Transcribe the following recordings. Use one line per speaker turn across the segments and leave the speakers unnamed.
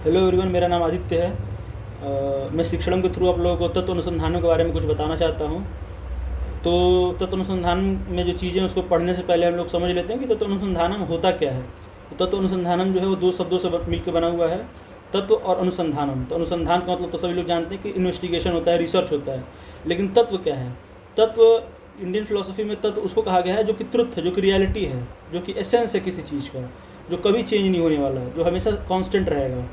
Hello everyone, मेरा नाम आदित्य है। मैं शिक्षण के थ्रू आप लोगों को तत्व अनुसंधानों के बारे में कुछ बताना चाहता हूँ। तो तत्व अनुसंधान में जो चीज़ें हैं उसको पढ़ने से पहले हम लोग समझ लेते हैं कि तत्व अनुसंधानम होता क्या है। तो तत्व अनुसंधानम जो है वो दो शब्दों से मिलकर बना हुआ है, तत्व और अनुसंधानम। तो अनुसंधान का मतलब तो सभी लोग जानते हैं कि इन्वेस्टिगेशन होता है, रिसर्च होता है। लेकिन तत्व क्या है? तत्व इंडियन फिलोसफी में तत्व उसको कहा गया है जो कि ट्रुथ है, जो कि रियलिटी है, जो कि एसेंस है किसी चीज़ का, जो कभी चेंज नहीं होने वाला है, जो हमेशा कांस्टेंट रहेगा।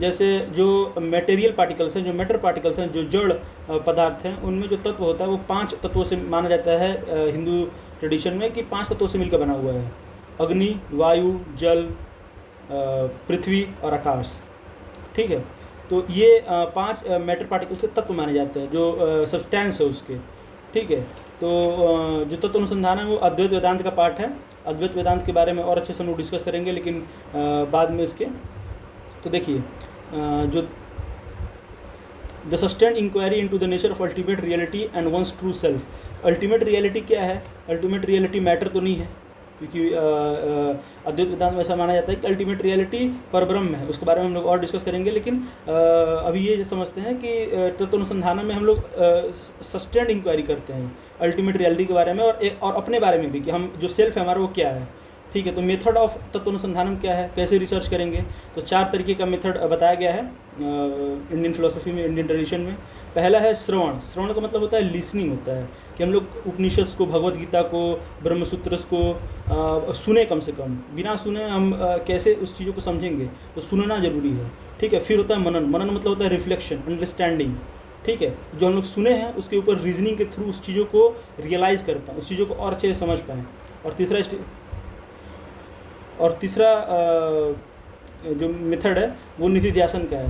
जैसे जो मटेरियल पार्टिकल्स हैं, जो मैटर पार्टिकल्स हैं, जो जड़ पदार्थ हैं, उनमें जो तत्व होता है वो 5 तत्वों से माना जाता है हिंदू ट्रेडिशन में, कि 5 तत्वों से मिलकर बना हुआ है। अग्नि, वायु, जल, पृथ्वी और आकाश। ठीक है। तो ये 5 मैटर पार्टिकल्स के तत्व माने जाते हैं, जो सब्सटेंस है उसके। ठीक है। तो जो तत्व अनुसंधान है वो अद्वैत वेदांत का पार्ट है। अद्वैत वेदांत के बारे में और अच्छे से हम लोग डिस्कस करेंगे, लेकिन बाद में इसके। तो देखिए, जो the sustained inquiry into the nature of ultimate reality and one's true self. Ultimate reality क्या है? अल्टीमेट रियलिटी मैटर तो नहीं है, क्योंकि अद्वैत वेदांत में ऐसा माना जाता है कि अल्टीमेट रियलिटी परब्रह्म है। उसके बारे में हम लोग और डिस्कस करेंगे, लेकिन अभी ये समझते हैं कि तत्व अनुसंधान में हम लोग सस्टेन्ड इंक्वायरी करते हैं अल्टीमेट रियलिटी के बारे में, और अपने बारे में भी, कि हम जो सेल्फ है हमारा वो क्या है। ठीक है। तो मेथड ऑफ तत्व अनुसंधान क्या है, कैसे रिसर्च करेंगे? तो 4 तरीके का मेथड बताया गया है इंडियन फिलोसफी में, इंडियन ट्रेडिशन में। पहला है श्रवण। श्रवण का मतलब होता है लिसनिंग होता है, कि हम लोग उपनिषद को, भगवद गीता को, ब्रह्मसूत्र को सुने। कम से कम बिना सुने हम कैसे उस चीज़ों को समझेंगे? तो सुनना जरूरी है। ठीक है। फिर होता है मनन। मनन मतलब होता है रिफ्लेक्शन, अंडरस्टैंडिंग। ठीक है। जो हम लोग सुने हैं उसके ऊपर रीजनिंग के थ्रू उस चीज़ों को रियलाइज़ कर पाएँ, उस चीज़ों को और अच्छे से समझ पाएँ। और तीसरा जो मेथड है वो निधिध्यासन का है।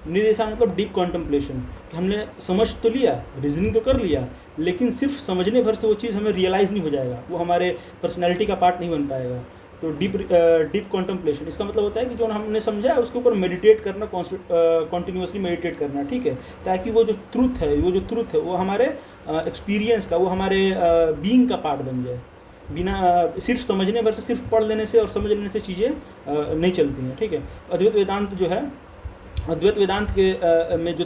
निधिध्यासन मतलब डीप कॉन्टम्पलेशन, कि हमने समझ तो लिया, रीजनिंग तो कर लिया, लेकिन सिर्फ समझने भर से वो चीज़ हमें रियलाइज़ नहीं हो जाएगा, वो हमारे पर्सनैलिटी का पार्ट नहीं बन पाएगा। तो डीप कॉन्टम्पलेशन, इसका मतलब होता है कि जो हमने समझा है उसके ऊपर मेडिटेट करना, कॉन्टिन्यूसली मेडिटेट करना। ठीक है। ताकि वो जो ट्रूथ है वो हमारे एक्सपीरियंस का, वो हमारे बीइंग का पार्ट बन जाए। बिना सिर्फ समझने भर से, सिर्फ पढ़ लेने से और समझ लेने से चीज़ें नहीं चलती हैं। ठीक है। अद्वैत वेदांत जो है, अद्वैत वेदांत के में जो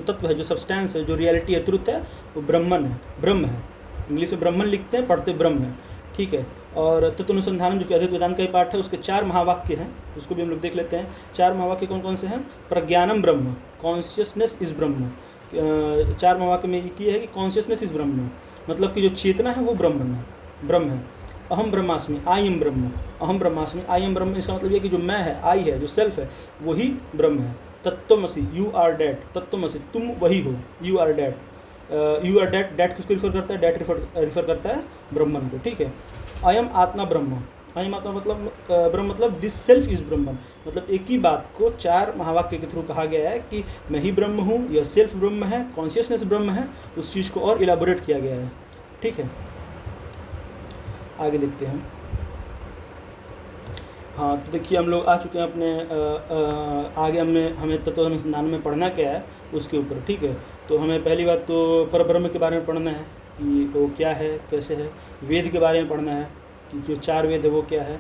तत्व है, जो सब्सटेंस है, जो रियलिटी है, ट्रुथ है, वो ब्रह्म है। इंग्लिश में ब्रह्मन लिखते हैं, पढ़ते ब्रह्म है। ठीक है। और तत्व अनुसंधान जो कि अद्वैत वेदांत का ही पार्ट है, उसके 4 महावाक्य हैं, उसको भी हम लोग देख लेते हैं। 4 महावाक्य कौन कौन से हैं? प्रज्ञानम ब्रह्म, कॉन्शियसनेस इज ब्रह्म। 4 महावाक्य में ये है कि कॉन्शियसनेस इज ब्रह्म, मतलब कि जो चेतना है वो ब्रह्म है। अहम ब्रह्मास्मि, आई एम ब्रह्म। अहम ब्रह्मास्मि, आई एम ब्रह्म, इसका मतलब ये कि जो मैं है, आई है, जो सेल्फ है, वही ब्रह्म है। तत्त्वमसि, यू आर डैट। तत्त्वमसि, तुम वही हो, you are that. You are that, that किसको रिफर करता है? डैट रिफर करता है ब्रह्मन को। ठीक है। अयम आत्मा ब्रह्म। अयम आत्मा मतलब ब्रह्म मतलब दिस सेल्फ इज ब्रह्म। मतलब एक ही बात को 4 महावाक्य के थ्रू कहा गया है कि मैं ही ब्रह्म हूँ, यह सेल्फ ब्रह्म है, कॉन्शियसनेस ब्रह्म है। उस चीज़ को और इलाबोरेट किया गया है। ठीक है। आगे देखते हैं। हाँ, तो देखिए हम लोग आ चुके हैं अपने आगे हमें तत्व अनुसंधान में पढ़ना क्या है उसके ऊपर। ठीक है। तो हमें पहली बात तो परब्रह्म के बारे में पढ़ना है कि वो क्या है, कैसे है। वेद के बारे में पढ़ना है कि जो 4 वेद है वो क्या है।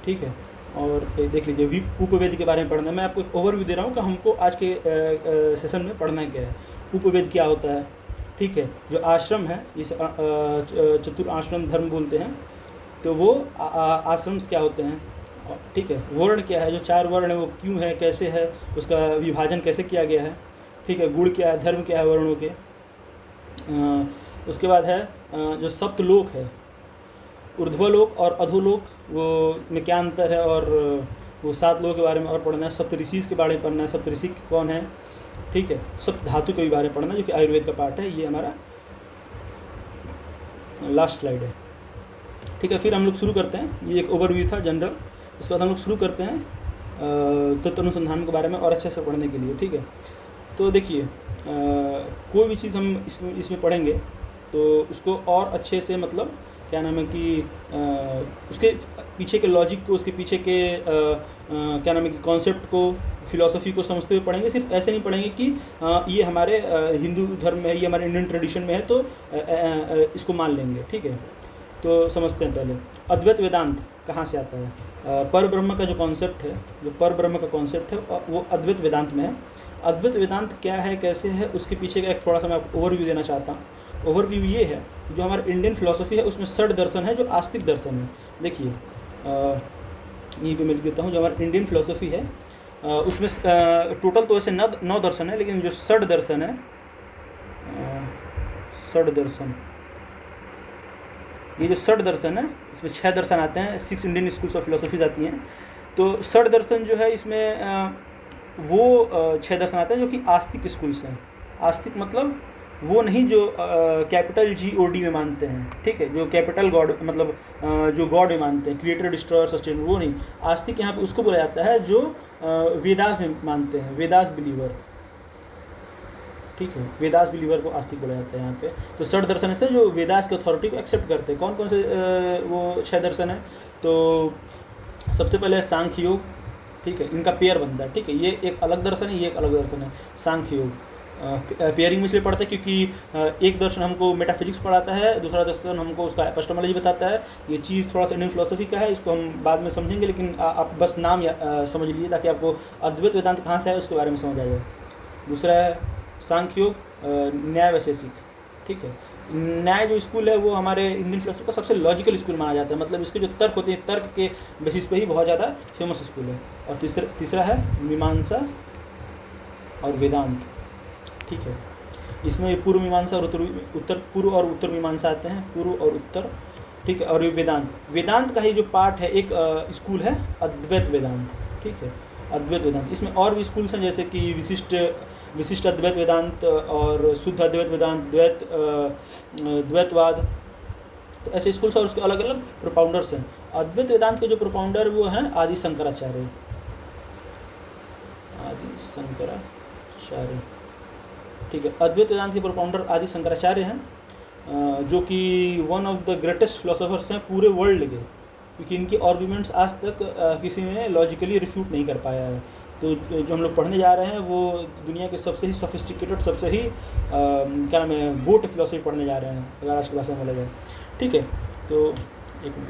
ठीक है। और देख लीजिए उपवेद के बारे में पढ़ना है। मैं आपको एक ओवरव्यू दे रहा हूँ कि हमको आज के सेशन में पढ़ना क्या है। उपवेद क्या होता है? ठीक है। जो आश्रम है, इस चतुराश्रम धर्म बोलते हैं, तो वो आश्रम्स क्या होते हैं। ठीक है। वर्ण क्या है, जो 4 वर्ण है वो क्यों है, कैसे है, उसका विभाजन कैसे किया गया है। ठीक है। गुण क्या है, धर्म क्या है वर्णों के। उसके बाद है जो सप्तलोक है, ऊर्ध्वलोक और अधोलोक, वो में क्या अंतर है, और वो 7 लोक के बारे में और पढ़ना है। सप्तऋषि के बारे में पढ़ना है, सप्तऋषि कौन है। ठीक है। सप्त धातु के भी बारे में पढ़ना, जो कि आयुर्वेद का पार्ट है। ये हमारा लास्ट स्लाइड है। ठीक है। फिर हम लोग शुरू करते हैं। ये एक ओवरव्यू था जनरल। उसके बाद हम लोग शुरू करते हैं तत्व अनुसंधान के बारे में और अच्छे से पढ़ने के लिए। ठीक है। तो देखिए, कोई भी चीज़ हम इसमें पढ़ेंगे तो उसको और अच्छे से, मतलब क्या नाम है कि उसके पीछे के लॉजिक को, उसके पीछे के क्या नाम है कि कॉन्सेप्ट को, फिलॉसफी को समझते हुए पढ़ेंगे। सिर्फ ऐसे नहीं पढ़ेंगे कि ये हमारे हिंदू धर्म में है, ये हमारे इंडियन ट्रेडिशन में है, तो इसको मान लेंगे। ठीक है। तो समझते हैं पहले अद्वैत वेदांत कहाँ से आता है। पर ब्रह्म का जो कॉन्सेप्ट है, जो पर ब्रह्म का कॉन्सेप्ट है वो अद्वैत वेदांत में है। अद्वैत वेदांत क्या है, कैसे है, उसके पीछे का एक थोड़ा सा मैं आपको ओवरव्यू देना चाहता हूँ। ओवरव्यू ये है, जो हमारा इंडियन फिलोसफी है उसमें षड दर्शन है जो आस्तिक दर्शन है। देखिए यहीं पे मैं लिख देता हूँ, जो हमारा इंडियन फिलोसफी है उसमें टोटल तो वैसे 9 दर्शन है, लेकिन जो षड दर्शन है, षड दर्शन, ये जो षड दर्शन है इसमें 6 दर्शन आते हैं, 6 इंडियन स्कूल्स ऑफ फिलोसफीज आती हैं। तो षड दर्शन जो है इसमें वो 6 दर्शन आते हैं जो कि आस्तिक स्कूल्स हैं। आस्तिक मतलब वो नहीं जो कैपिटल GOD में मानते हैं, ठीक है, जो कैपिटल गॉड मतलब जो गॉड में मानते हैं, क्रिएटर डिस्ट्रॉयर सस्टेनर, वो नहीं। आस्तिक यहाँ पे उसको बोला जाता है जो वेदास में मानते हैं, वेदास बिलीवर, ठीक है, वेदास बिलीवर को आस्तिक बोला जाता है यहाँ पे। तो षड दर्शन है जो वेदास की अथॉरिटी को एक्सेप्ट करते हैं। कौन कौन से वो 6 दर्शन है, तो सबसे पहले सांख्य योग, ठीक है, इनका पेयर बनता है, ठीक है, ये एक अलग दर्शन है, ये एक अलग दर्शन है। सांख्य योग पेयरिंग में इसलिए पढ़ते हैं क्योंकि एक दर्शन हमको मेटाफिजिक्स पढ़ाता है, दूसरा दर्शन हमको उसका एपिस्टेमोलॉजी बताता है। ये चीज़ थोड़ा सा इंडियन फिलोसफी का है, इसको हम बाद में समझेंगे, लेकिन आप बस नाम समझ लीजिए ताकि आपको अद्वैत वेदांत कहाँ से है उसके बारे में समझ आ जाए। दूसरा है सांख्य योग, न्याय वैशेषिक, ठीक है। न्याय जो स्कूल है वो हमारे इंडियन फिलोसफी का सबसे लॉजिकल स्कूल माना जाता है, मतलब इसके जो तर्क होते हैं, तर्क के बेसिस पे ही बहुत ज़्यादा फेमस स्कूल है। और तीसरा है मीमांसा और वेदांत, ठीक है। इसमें पूर्व मीमांसा और पूर्व और उत्तर मीमांसा आते हैं, पूर्व और उत्तर, ठीक है। और ये वेदांत का ही जो पार्ट है, एक स्कूल है अद्वैत वेदांत, ठीक है, अद्वैत वेदांत। इसमें और भी स्कूल्स हैं जैसे कि विशिष्ट अद्वैत वेदांत और शुद्ध अद्वैत वेदांत, द्वैतवाद, तो ऐसे स्कूल्स और उसके अलग अलग प्रोपाउंडर्स हैं। अद्वैत वेदांत के जो प्रोपाउंडर वो हैं आदि शंकराचार्य, ठीक है। अद्वैत वेदांत के प्रोपाउंडर आदि शंकराचार्य हैं, जो कि one of the greatest philosophers हैं पूरे वर्ल्ड के, क्योंकि इनके आर्ग्यूमेंट्स आज तक किसी ने लॉजिकली रिफ्यूट नहीं कर पाया है। तो जो हम लोग पढ़ने जा रहे हैं वो दुनिया के सबसे ही सोफिस्टिकेटेड, सबसे ही क्या नाम है, गोट फिलोसफी पढ़ने जा रहे हैं, अगर आज की भाषा में बोला जाए, ठीक है। तो एक मिनट,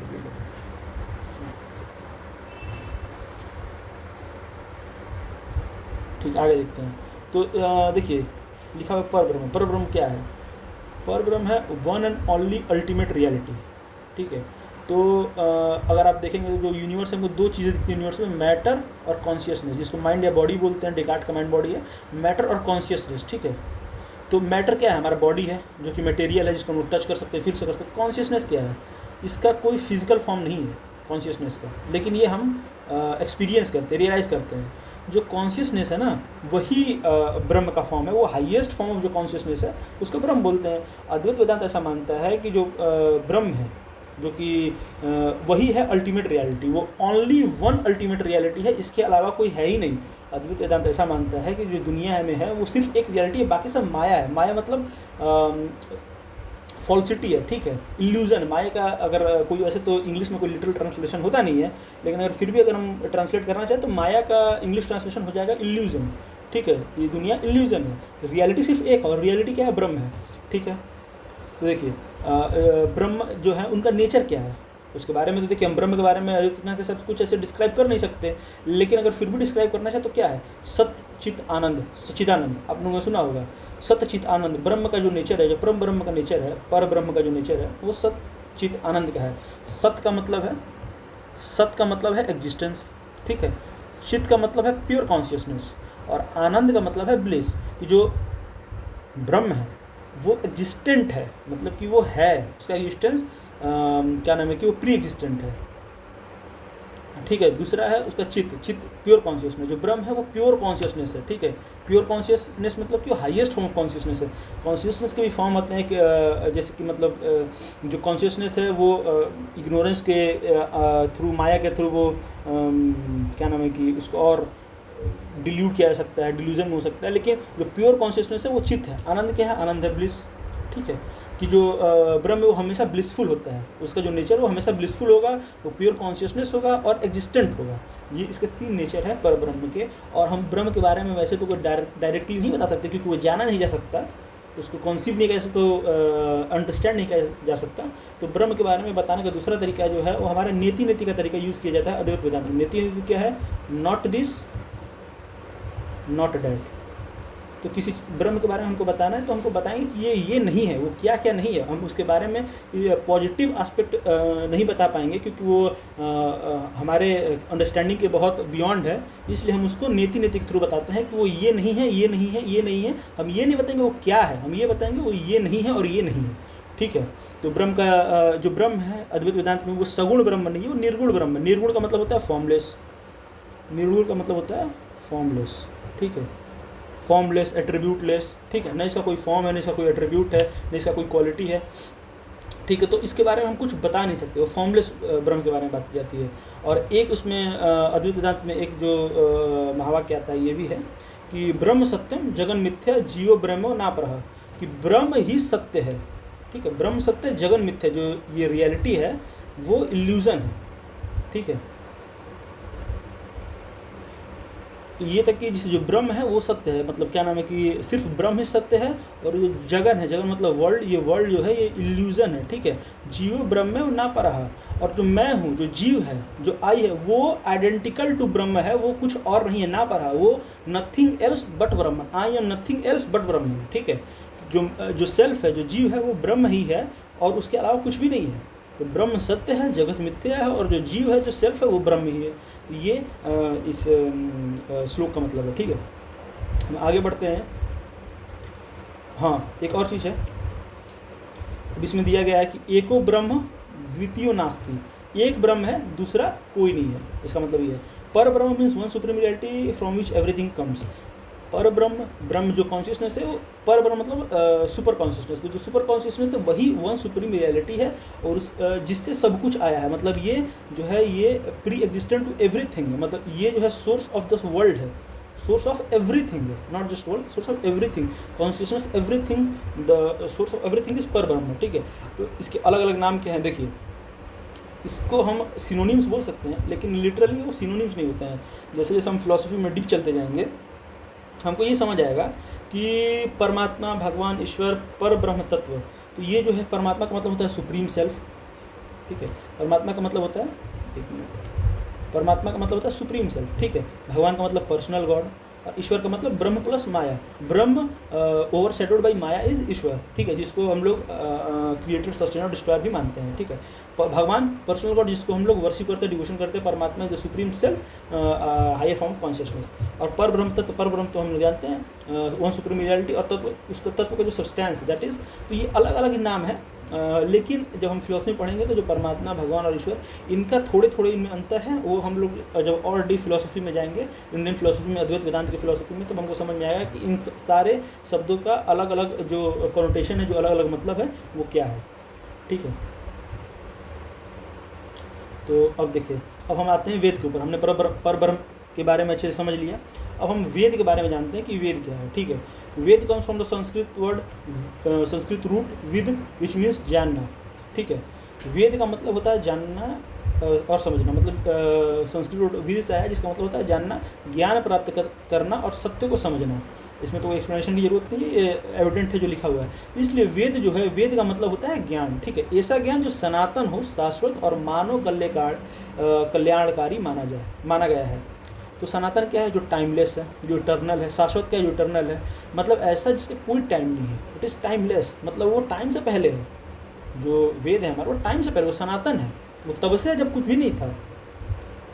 ठीक, आगे देखते हैं। तो देखिए लिखा हुआ पर ब्रह्म क्या है। पर ब्रह्म है one and only ultimate reality, ठीक है। तो अगर आप देखेंगे जो यूनिवर्स है, हमको 2 चीज़ें दिखती हैं यूनिवर्स में, मैटर और कॉन्शियसनेस, जिसको माइंड या बॉडी बोलते हैं, डेकार्ट का माइंड बॉडी है, मैटर और कॉन्शियसनेस, ठीक है। तो मैटर क्या है, हमारा बॉडी है जो कि मटेरियल है, जिसको हम टच कर सकते हैं, फील कर सकते हैं। कॉन्शियसनेस क्या है, इसका कोई फिजिकल फॉर्म नहीं है कॉन्शियसनेस का, लेकिन ये हम एक्सपीरियंस करते हैं, रियलाइज़ करते हैं। जो कॉन्शियसनेस है ना, वही ब्रह्म का फॉर्म है, वो हाईएस्ट फॉर्म ऑफ जो कॉन्शियसनेस है उसको ब्रह्म बोलते हैं। अद्वैत वेदांत ऐसा मानता है कि जो ब्रह्म है, जो कि वही है अल्टीमेट रियलिटी, वो ओनली वन अल्टीमेट रियलिटी है, इसके अलावा कोई है ही नहीं। अद्वैत वेदांत ऐसा मानता है कि जो दुनिया में है वो सिर्फ एक रियलिटी है, बाकी सब माया है। माया मतलब फॉल्सिटी है, ठीक है, इल्यूज़न। माया का अगर कोई, वैसे तो इंग्लिश में कोई लिटरल ट्रांसलेशन होता नहीं है, लेकिन अगर फिर भी अगर हम ट्रांसलेट करना चाहें तो माया का इंग्लिश ट्रांसलेशन हो जाएगा इल्यूज़न, ठीक है। ये दुनिया इल्यूज़न है, रियलिटी सिर्फ एक है, और रियलिटी क्या है, ब्रह्म है, ठीक है। तो देखिए ब्रह्म जो है उनका नेचर क्या है उसके बारे में, तो देखिए हम ब्रह्म के बारे में इतना के सब कुछ ऐसे डिस्क्राइब कर नहीं सकते, लेकिन अगर फिर भी डिस्क्राइब करना चाहे तो क्या है, सत्य चित आनंद, सच्चिदानंद, आप लोगों ने सुना होगा, सत्य चित आनंद। ब्रह्म का जो नेचर है, जो परम ब्रह्म का नेचर है, पर ब्रह्म का जो नेचर है वो सत्य चित आनंद का है। सत्य का मतलब है एग्जिस्टेंस, ठीक है। चित का मतलब है प्योर कॉन्शियसनेस, और आनंद का मतलब है ब्लिस, कि जो ब्रह्म है वो एग्जिस्टेंट है, मतलब कि वो है, उसका एग्जिस्टेंस क्या नाम है कि वो प्री एग्जिस्टेंट है, ठीक है। दूसरा है उसका चित्त प्योर कॉन्शियसनेस, जो ब्रह्म है वो प्योर कॉन्शियसनेस है, ठीक है। प्योर कॉन्शियसनेस मतलब कि हाईएस्ट फॉर्म ऑफ कॉन्शियसनेस है। कॉन्शियसनेस के भी फॉर्म आते हैं कि जैसे कि मतलब जो कॉन्शियसनेस है वो इग्नोरेंस के थ्रू, माया के थ्रू वो क्या नाम है कि उसको और डिल्यूट किया जा सकता है, डिल्यूजन में हो सकता है, लेकिन जो प्योर कॉन्शियसनेस है वो चित्त है। आनंद क्या है, आनंद है ब्लिस, ठीक है, कि जो ब्रह्म है वो हमेशा ब्लिसफुल होता है, उसका जो नेचर वो हमेशा ब्लिसफुल होगा, वो प्योर कॉन्शियसनेस होगा और एग्जिस्टेंट होगा। ये इसके 3 नेचर हैं पर ब्रह्म के। और हम ब्रह्म के बारे में वैसे तो कोई डायरेक्टली नहीं बता सकते, क्योंकि वो जाना नहीं जा सकता, उसको कॉन्सीव नहीं कर सकते, अंडरस्टैंड नहीं किया जा सकता। तो ब्रह्म के बारे में बताने का दूसरा तरीका जो है वो हमारा नेति का तरीका यूज़ किया जाता है अद्वैत वेदांत में। नेति क्या है? Not this not that. तो किसी ब्रह्म के बारे में हमको बताना है तो हमको बताएंगे कि ये नहीं है, वो क्या क्या नहीं है। हम उसके बारे में पॉजिटिव एस्पेक्ट नहीं बता पाएंगे क्योंकि वो हमारे अंडरस्टैंडिंग के बहुत बियॉन्ड है, इसलिए हम उसको नेति के थ्रू बताते हैं कि वो ये नहीं है, ये नहीं है, ये नहीं है। हम ये नहीं बताएंगे वो क्या है, हम ये बताएंगे वो ये नहीं है और ये नहीं है। ठीक है। तो ब्रह्म का जो ब्रह्म है अद्वैत वेदांत में वो सगुण ब्रह्म नहीं है, वो निर्गुण ब्रह्म है। निर्गुण का मतलब होता है फॉर्मलेस, निर्गुण का मतलब होता है फॉर्मलेस। ठीक है, फॉर्मलेस, एट्रीब्यूटलेस। ठीक है, न इसका कोई फॉर्म है, न इसका कोई एट्रीब्यूट है, न इसका कोई क्वालिटी है। ठीक है, तो इसके बारे में हम कुछ बता नहीं सकते, वो फॉर्मलेस ब्रह्म के बारे में बात की जाती है। और एक उसमें अद्वैत वेदांत में एक जो महावाक्य आता है ये भी है कि ब्रह्म सत्यम जगन मिथ्या जीवो ब्रह्मो नापरः, कि ब्रह्म ही सत्य है। ठीक है, ब्रह्म सत्य जगन मिथ्या, जो ये रियलिटी है वो इल्यूज़न है। ठीक है, ये तक कि जिसे जो ब्रह्म है वो सत्य है, मतलब क्या नाम है कि सिर्फ ब्रह्म ही सत्य है, और ये जगन है, जगन मतलब वर्ल्ड, ये वर्ल्ड जो है ये इल्यूज़न है। ठीक है, जीव ब्रह्म में ना परहा, और जो मैं हूँ, जो जीव है, जो आई है, वो आइडेंटिकल टू ब्रह्म है, वो कुछ और नहीं है, ना परहा, वो nothing else but Brahma. I am nothing else but ब्रह्म। ठीक है, जो सेल्फ है, जो जीव है, वो ब्रह्म ही है और उसके अलावा कुछ भी नहीं है। तो ब्रह्म सत्य है, जगत मिथ्या है, और जो जीव है, जो सेल्फ है, वो ब्रह्म ही है। ये इस श्लोक का मतलब है। ठीक है, हम आगे बढ़ते हैं। हाँ, एक और चीज़ है, अब इसमें दिया गया है कि एको ब्रह्म द्वितीयो नास्ति, एक ब्रह्म है, दूसरा कोई नहीं है। इसका मतलब ये है पर ब्रह्म means one supreme reality from which everything comes. पर ब्रह्म, ब्रह्म जो कॉन्शियसनेस है, वो पर ब्रह्म मतलब सुपर कॉन्शियसनेस। तो जो सुपर कॉन्शियसनेस है वही वन सुप्रीम रियलिटी है, और उस जिससे सब कुछ आया है। मतलब ये जो है ये प्री एग्जिस्टेंट टू एवरीथिंग है, मतलब ये जो है सोर्स ऑफ द वर्ल्ड है, सोर्स ऑफ एवरीथिंग है, not just world, source of everything, consciousness everything, the source of everything is पर ब्रह्म। ठीक है, तो इसके अलग अलग नाम क्या हैं देखिए। इसको हम सिनोनिम्स बोल सकते हैं, लेकिन लिटरली वो सिनोनिम्स नहीं होते हैं। जैसे जैसे हम फिलोसफी में डीप चलते जाएंगे हमको ये समझ आएगा कि परमात्मा, भगवान, ईश्वर, पर ब्रह्म तत्व, तो ये जो है परमात्मा का मतलब होता है सुप्रीम सेल्फ। ठीक है, परमात्मा का मतलब होता है, एक मिनट, परमात्मा का मतलब होता है सुप्रीम सेल्फ। ठीक है, भगवान का मतलब पर्सनल गॉड, और ईश्वर का मतलब ब्रह्म plus Maya. Brahma overshadowed by Maya is Ishwar. ठीक है, जिसको हम लोग क्रिएटेड, सस्टेनर, डिस्ट्रॉयर भी मानते हैं। ठीक है, भगवान पर्सनल गॉड, जिसको हम लोग वर्शिप करते हैं, डिवोशन करते हैं। परमात्मा the supreme self, higher form consciousness. और पर ब्रह्म तत्व, पर ब्रह्म तो हम लोग जानते हैं वन सुप्रीम रियलिटी, और तत्व, उसका तत्व का जो सब्सटेंस दैट इज। तो ये अलग अलग नाम है, लेकिन जब हम फिलोसफी पढ़ेंगे तो जो परमात्मा, भगवान और ईश्वर, इनका थोड़े थोड़े इनमें अंतर है। वो हम लोग जब और डीप फिलोसफी में जाएंगे, इंडियन फिलोसफी में, अद्वैत वेदांत की फिलोसफी में, तब हमको समझ में आएगा कि इन सारे शब्दों का अलग अलग जो कॉनोटेशन है, जो अलग अलग मतलब है, वो क्या है। ठीक है, तो अब देखिए, अब हम आते हैं वेद के ऊपर। हमने पर ब्रह्म के बारे में अच्छे से समझ लिया, अब हम वेद के बारे में जानते हैं कि वेद क्या है। ठीक है, Veda comes from the Sanskrit word, Sanskrit root vid, which means जानना। ठीक है, वेद का मतलब होता है जानना और समझना, मतलब संस्कृत रूट विद से आया, जिसका मतलब होता है जानना, ज्ञान प्राप्त करना और सत्य को समझना। इसमें तो एक्सप्लेनेशन की जरूरत नहीं है, ये एविडेंट है जो लिखा हुआ है। इसलिए वेद जो है, वेद का मतलब होता है ज्ञान। ठीक है, ऐसा ज्ञान जो सनातन हो, शाश्वत और मानव कल्याणकारी माना गया है। तो सनातन क्या है? जो टाइमलेस है, जो इटर्नल है। शाश्वत क्या है? जो इटर्नल है, मतलब ऐसा जिसका कोई टाइम नहीं है, इट इज़ टाइमलेस, मतलब वो टाइम से पहले है। जो वेद है हमारा, वो टाइम से पहले, वो सनातन है, वो तब से है जब कुछ भी नहीं था।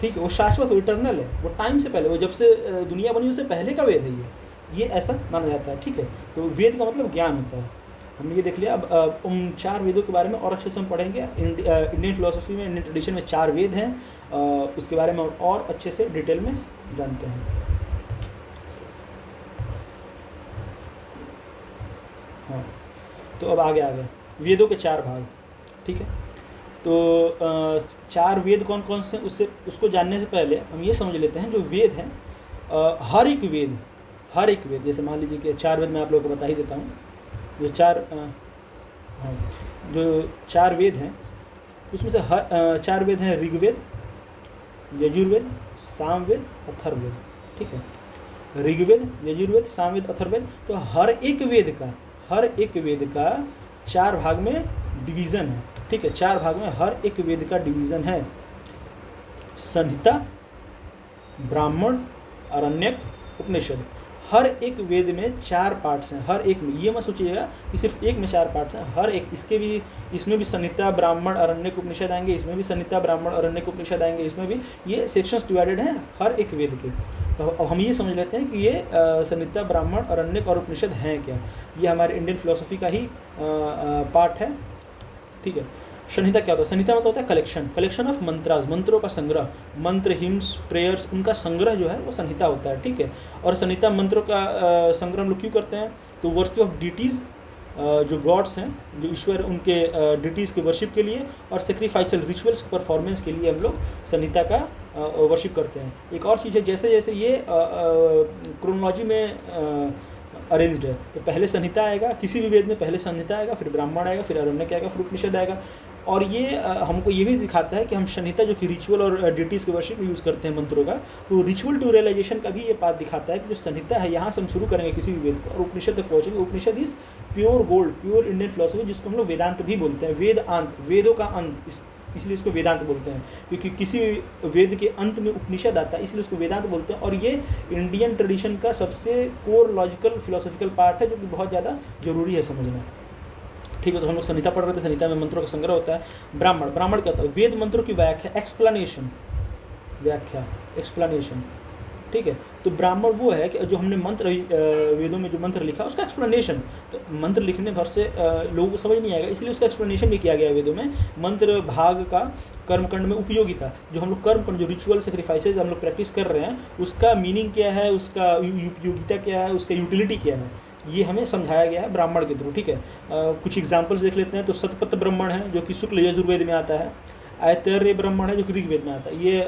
ठीक है, वो शाश्वत, वो इटर्नल है, वो टाइम से पहले, वो जब से दुनिया बनी उससे पहले का वेद है ये ऐसा माना जाता है। ठीक है, तो वेद का मतलब ज्ञान होता है। हमने ये देख लिया। अब उन 4 वेदों के बारे में और अच्छे से हम पढ़ेंगे। इंडियन फिलोसफी में, इंडियन ट्रेडिशन में 4 वेद हैं, उसके बारे में और अच्छे से डिटेल में जानते हैं। हाँ, तो अब आगे वेदों के 4 भाग। ठीक है, तो 4 वेद कौन कौन से, उसको जानने से पहले हम ये समझ लेते हैं, जो वेद हैं, हर एक वेद, जैसे मान लीजिए कि 4 वेद मैं आप लोगों को बता ही देता हूँ। जो 4 वेद हैं, उसमें से 4 वेद हैं ऋग्वेद, यजुर्वेद, सामवेद, अथर्ववेद। ठीक है, ऋग्वेद, यजुर्वेद, सामवेद, अथर्ववेद। तो हर एक वेद हर एक वेद का 4 भाग में डिवीज़न है, ठीक है, 4 भाग में हर एक वेद का डिवीज़न है। संहिता, ब्राह्मण, आरण्यक, उपनिषद। हर एक वेद में 4 पार्ट्स हैं, हर एक में। ये मत सोचिएगा कि सिर्फ एक में 4 पार्ट्स हैं, हर एक। इसमें भी संहिता, ब्राह्मण, आरण्यक, उपनिषद आएंगे, इसमें भी संहिता, ब्राह्मण, आरण्यक, उपनिषद आएंगे, इसमें भी। ये सेक्शंस डिवाइडेड हैं हर एक वेद के। तो अब हम ये समझ लेते हैं कि ये संहिता, ब्राह्मण, आरण्यक और उपनिषद हैं क्या। ये हमारे इंडियन फिलोसफी का ही पार्ट है, ठीक है। संहिता क्या होता है? संहिता मतलब होता है कलेक्शन ऑफ मंत्रास, मंत्रों का संग्रह। मंत्र, हिम्स, प्रेयर्स, उनका संग्रह जो है वो संहिता होता है, ठीक है। और संहिता मंत्रों का संग्रह हम लोग क्यों करते हैं? तो वर्शिप ऑफ डिटीज़, जो गॉड्स हैं, जो ईश्वर, उनके डिटीज़ के वर्शिप के लिए, और सेक्रीफाइशल रिचुअल्स परफॉर्मेंस के लिए हम लोग संहिता का वर्शिप करते हैं। एक और चीज़ है, जैसे जैसे ये क्रोनोलॉजी में अरेंज्ड है, तो पहले संहिता आएगा, किसी भी वेद में पहले संहिता आएगा, फिर ब्राह्मण आएगा, फिर आरण्यक आएगा, फिर उपनिषद आएगा। और ये हमको ये भी दिखाता है कि हम संहिता जो कि रिचुअल और डिटीज़ के वर्शिप में यूज़ करते हैं मंत्रों का, तो रिचुअल टू रियलाइजेशन का भी ये बात दिखाता है कि जो संहिता है यहाँ से हम शुरू करेंगे किसी भी वेद को और उपनिषद तक पहुँचेंगे। Upanishad is pure gold, pure Indian philosophy, जिसको हम लोग वेदांत भी बोलते हैं। वेदांत, वेदों का अंत, इसलिए इसको वेदांत बोलते हैं, क्योंकि किसी भी वेद के अंत में उपनिषद आता है, इसलिए उसको वेदांत बोलते हैं। और ये इंडियन ट्रेडिशन का सबसे कोर लॉजिकल फिलोसॉफिकल पार्ट है, जो कि बहुत ज़्यादा जरूरी है समझना, ठीक है। तो हम लोग संहिता पढ़ रहे थे, संहिता में मंत्रों का संग्रह होता है। ब्राह्मण, ब्राह्मण क्या होता है? वेद मंत्रों की व्याख्या, एक्सप्लेनेशन, व्याख्या, एक्सप्लेनेशन, ठीक है। तो ब्राह्मण वो है कि जो हमने मंत्र, वेदों में जो मंत्र लिखा उसका एक्सप्लेनेशन। तो मंत्र लिखने भर से लोगों को समझ नहीं आएगा, इसलिए उसका एक्सप्लेनेशन भी किया गया है वेदों में। मंत्र भाग का कर्मकांड में उपयोगिता, जो हम लोग कर्मकांड, जो रिचुअल सेक्रीफाइसेज हम लोग प्रैक्टिस कर रहे हैं, उसका मीनिंग क्या है, उसका उपयोगिता क्या है, उसका यूटिलिटी क्या है, ये हमें समझाया गया है ब्राह्मण के थ्रू, ठीक है। कुछ एग्जाम्पल्स देख लेते हैं। तो सतपथ ब्राह्मण है, जो कि शुक्ल यजुर्वेद में आता है। ऐतरेय ब्राह्मण है, जो कि ऋग्वेद में आता है। ये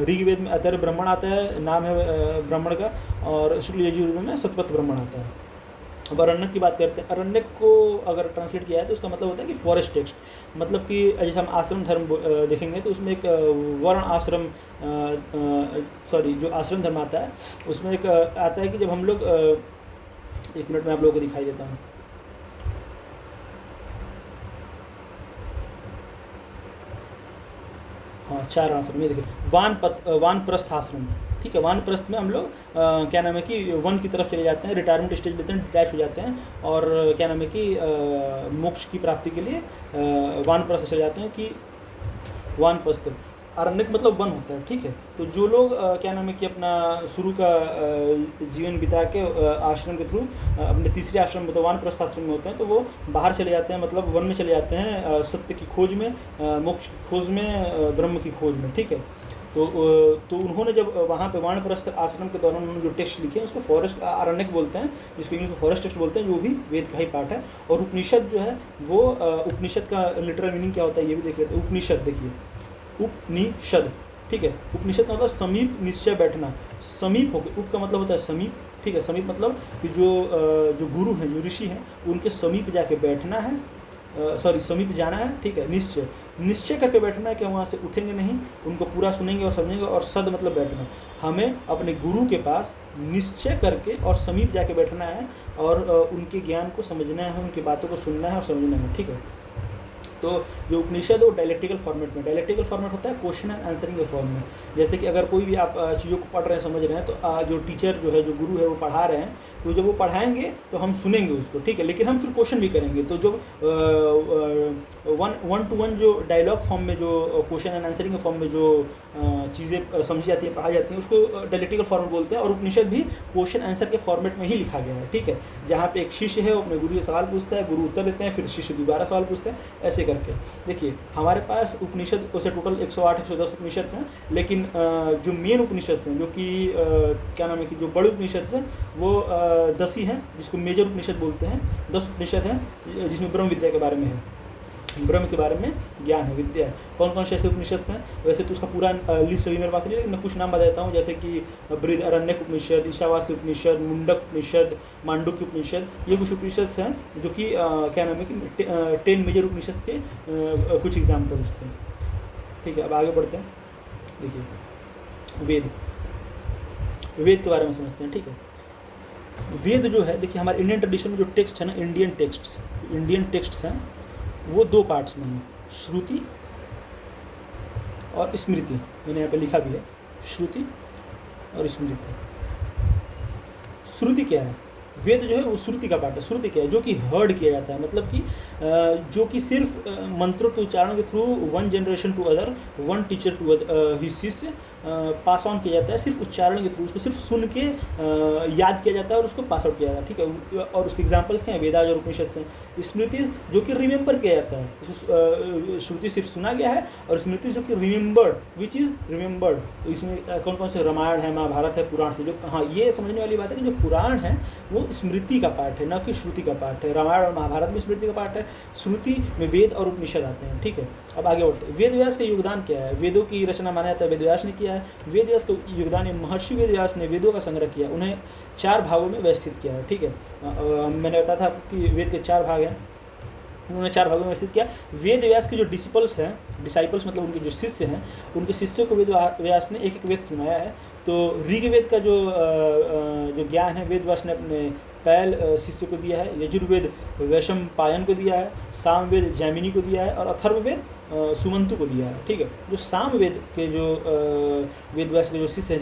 ऋग्वेद में ऐतरेय ब्राह्मण आता है, नाम है ब्राह्मण का, और शुक्ल यजुर्वेद में सतपथ ब्राह्मण आता है। अब अरण्यक की बात करते हैं। अरण्यक को अगर ट्रांसलेट किया है तो उसका मतलब होता है कि फॉरेस्ट टेक्स्ट, मतलब कि जैसे हम आश्रम धर्म देखेंगे तो उसमें एक वर्ण आश्रम, सॉरी, जो आश्रम धर्म आता है उसमें एक आता है कि जब हम लोग, एक मिनट में आप लोगों को दिखाई देता हूँ। हाँ, 4 आश्रम, ये देखिए, वानप्रस्थ आश्रम, ठीक है। वानप्रस्थ में हम लोग क्या नाम है कि वन की तरफ चले जाते हैं, रिटायरमेंट स्टेज लेते हैं, डिटैच हो जाते हैं, और क्या नाम है कि मोक्ष की प्राप्ति के लिए वानप्रस्थ चले जाते हैं कि वानप्रस्थ। अरण्यक मतलब वन होता है, ठीक है। तो जो लोग क्या नाम है कि अपना शुरू का जीवन बिता के आश्रम के थ्रू अपने तीसरे आश्रम में, तो वानप्रस्थ आश्रम में होते हैं, तो वो बाहर चले जाते हैं, मतलब वन में चले जाते हैं, सत्य की खोज में, मोक्ष की खोज में, ब्रह्म की खोज में, ठीक है। तो उन्होंने जब वहाँ पे वानप्रस्थ आश्रम के दौरान उन्होंने जो टेक्स्ट लिखे उसको फॉरेस्ट अरण्यक बोलते हैं, जिसको इंग्लिश में फॉरेस्ट टेक्स्ट बोलते हैं, जो भी वेद का ही पार्ट है। और उपनिषद जो है वो, उपनिषद का लिटरल मीनिंग क्या होता है ये भी देख लेते हैं। उपनिषद देखिए, उपनिषद, ठीक है। उपनिषद का मतलब समीप निश्चय बैठना, समीप हो गए। उप का मतलब होता है समीप, ठीक है। समीप मतलब कि जो गुरु हैं, जो ऋषि हैं, उनके समीप जाके बैठना है, सॉरी, समीप जाना है, ठीक है। निश्चय करके बैठना है कि हम वहाँ से उठेंगे नहीं, उनको पूरा सुनेंगे और समझेंगे। और सद मतलब बैठना, हमें अपने गुरु के पास निश्चय करके और समीप जाके बैठना है, और उनके ज्ञान को समझना है, उनकी बातों को सुनना है और समझना है, ठीक है। तो जो उपनिषद वो डायलेक्टिकल फॉर्मेट में, डायलेक्टिकल फॉर्मेट होता है क्वेश्चन एंड आंसरिंग के फॉर्म में। जैसे कि अगर कोई भी आप चीज़ों को पढ़ रहे हैं, समझ रहे हैं, तो जो टीचर जो है, जो गुरु है, वो पढ़ा रहे हैं, तो जब वो पढ़ाएंगे तो हम सुनेंगे उसको, ठीक है। लेकिन हम फिर क्वेश्चन भी करेंगे। तो जो वन टू वन जो डायलॉग फॉर्म में, जो क्वेश्चन एंड आंसरिंग के फॉर्म में जो चीज़ें समझी जाती हैं, पढ़ाई जाती हैं, उसको डायलेक्टिकल फॉर्मेट बोलते हैं। और उपनिषद भी क्वेश्चन आंसर के फॉर्मेट में ही लिखा गया है, ठीक है। जहाँ पे एक शिष्य है, वो अपने गुरु से सवाल पूछता है, गुरु उत्तर देते हैं, फिर शिष्य दोबारा सवाल पूछते हैं, ऐसे करके। देखिए, हमारे पास उपनिषद वैसे टोटल 108-110 उपनिषद हैं, लेकिन जो मेन उपनिषद हैं, जो कि क्या नाम है कि जो बड़े उपनिषद हैं, वो 10 ही हैं, जिसको मेजर उपनिषद बोलते हैं। 10 उपनिषद हैं जिसमें ब्रह्म विद्या के बारे में है, ब्रह्म के बारे में ज्ञान है, विद्या है। कौन कौन से ऐसे उपनिषद हैं? वैसे तो उसका पूरा लिस्ट अभी मेरे पास नहीं है, लेकिन मैं कुछ नाम बता देता हूँ, जैसे कि बृहदारण्यक उपनिषद, ईशावास्य उपनिषद, मुंडक उपनिषद, मांडुक्य उपनिषद। ये कुछ उपनिषद हैं जो कि क्या नाम है कि 10 मेजर उपनिषद के कुछ एग्जाम्पल्स थे, ठीक है। अब आगे बढ़ते हैं। देखिए, वेद के बारे में समझते हैं, ठीक है। वेद जो है, देखिए हमारे इंडियन ट्रेडिशन में जो टेक्स्ट है ना, इंडियन टेक्स्ट्स हैं, वो दो पार्ट्स में हैं, श्रुति और स्मृति। मैंने यहाँ पे लिखा भी है, श्रुति और स्मृति। श्रुति क्या है? वेद जो है वो श्रुति का पार्ट है। श्रुति क्या है? जो कि हर्ड किया जाता है, मतलब कि जो कि सिर्फ मंत्रों के उच्चारण के through one generation to other, one teacher to his शिष्य पास ऑन किया जाता है, सिर्फ उच्चारण के थ्रू, उसको सिर्फ सुन के याद किया जाता है और उसको पास आउट किया जाता है, ठीक है। और उसके एग्जाम्पल्स क्या हैं? वेदाज और उपनिषद से। स्मृति जो कि रिमेंबर किया जाता है, श्रुति सिर्फ सुना गया है, और स्मृति जो कि रिमेंबर्ड, विच इज़ रिमेंबर्ड। तो इसमें कौन कौन से? रामायण है, महाभारत है, पुराण से जो, हाँ ये समझने वाली बात है कि जो पुराण है वो स्मृति का पार्ट है, न कि श्रुति का पार्ट है। रामायण और महाभारत में स्मृति का पार्ट है, श्रुति में वेद और उपनिषद आते हैं, ठीक है। अब आगे बढ़ते हैं। वेद व्यास का योगदान क्या है? वेदों की रचना माना जाता है वेद व्यास ने किया है। वेद व्यास का योगदान है, महर्षि वेद व्यास ने वेदों का संग्रह किया, उन्हें 4 भागों में व्यवस्थित किया है, ठीक है। मैंने बताया था कि वेद के 4 भाग हैं, उन्होंने 4 भागों में व्यवस्थित किया। वेद व्यास के जो डिसाइपल्स मतलब उनके जो शिष्य हैं, उनके शिष्यों को वेद व्यास ने एक एक वेद सुनाया है। तो ऋग्वेद का जो ज्ञान है वेद व्यास ने अपने पैल शिष्य को दिया है, यजुर्वेद वैशंपायन को दिया है, सामवेद जैमिनी को दिया है, और अथर्ववेद सुमंतु को दिया है, ठीक है। जो सामवेद के जो वेद व्यास के जो शिष्य हैं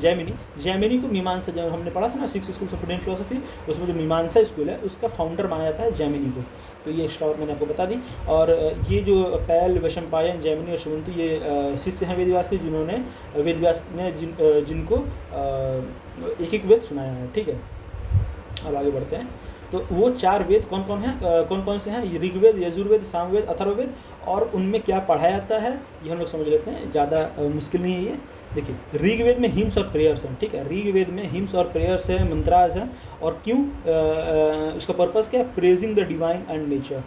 जैमिनी को मीमांसा, जो हमने पढ़ा था ना 6 स्कूल्स ऑफ इंडियन फिलोसफी, उसमें जो मीमांसा स्कूल है उसका फाउंडर माना जाता है जैमिनी को। तो ये एक्स्ट्रा मैंने आपको बता दी। और ये जो पैल, वैशंपायन, जैमिनी और सुमंतु ये शिष्य हैं वेद व्यास के, जिन्होंने वेद व्यास ने जिनको एक एक वेद सुनाया है, ठीक है। अब आगे बढ़ते हैं। तो वो 4 वेद कौन कौन से हैं? ऋग्वेद, यजुर्वेद, सामवेद, अथर्ववेद, और उनमें क्या पढ़ाया जाता है ये हम लोग समझ लेते हैं, ज़्यादा मुश्किल नहीं है ये। देखिए ऋग्वेद में हिम्स और प्रेयर्स हैं, ठीक है। ऋग्वेद में हिम्स और प्रेयर्स हैं, मंत्रास हैं, और क्यों? उसका पर्पस क्या है? Praising the divine and nature.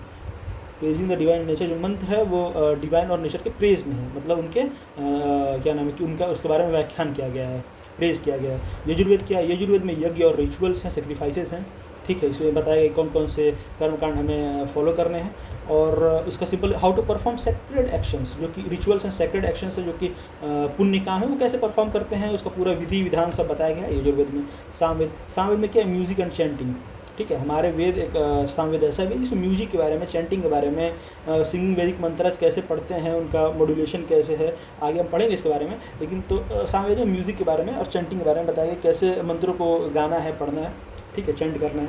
Praising the divine nature जो मंत्र है वो डिवाइन और नेचर के प्रेज में है, मतलब उनके क्या नाम है कि उनका उसके बारे में व्याख्यान किया गया है, प्रेज किया गया है। यजुर्वेद क्या है? यजुर्वेद में यज्ञ और रिचुअल्स हैं, सेक्रीफाइसेस हैं, ठीक है। इसमें बताया गया कौन कौन से कर्मकांड हमें फॉलो करने हैं, और उसका simple how to perform sacred actions, जो कि रिचुअल्स हैं, सेक्रेड एक्शंस है, जो कि पुण्य काम है, वो कैसे परफॉर्म करते हैं, उसका पूरा विधि विधान सब बताया गया है यजुर्वेद में। सामवेद में क्या है? म्यूजिक एंड चैंटिंग, ठीक है। हमारे वेद एक सामवेद ऐसा भी जिसमें म्यूजिक के बारे में, चैंटिंग के बारे में, सिंगिंग वैदिक मंत्र कैसे पढ़ते हैं, उनका मॉड्यूलेशन कैसे है, आगे हम पढ़ेंगे इसके बारे में। लेकिन तो सामवेद में म्यूजिक के बारे में और चैंटिंग के बारे में बताया गया, कैसे मंत्रों को गाना है, पढ़ना है, ठीक है, चैंट करना है।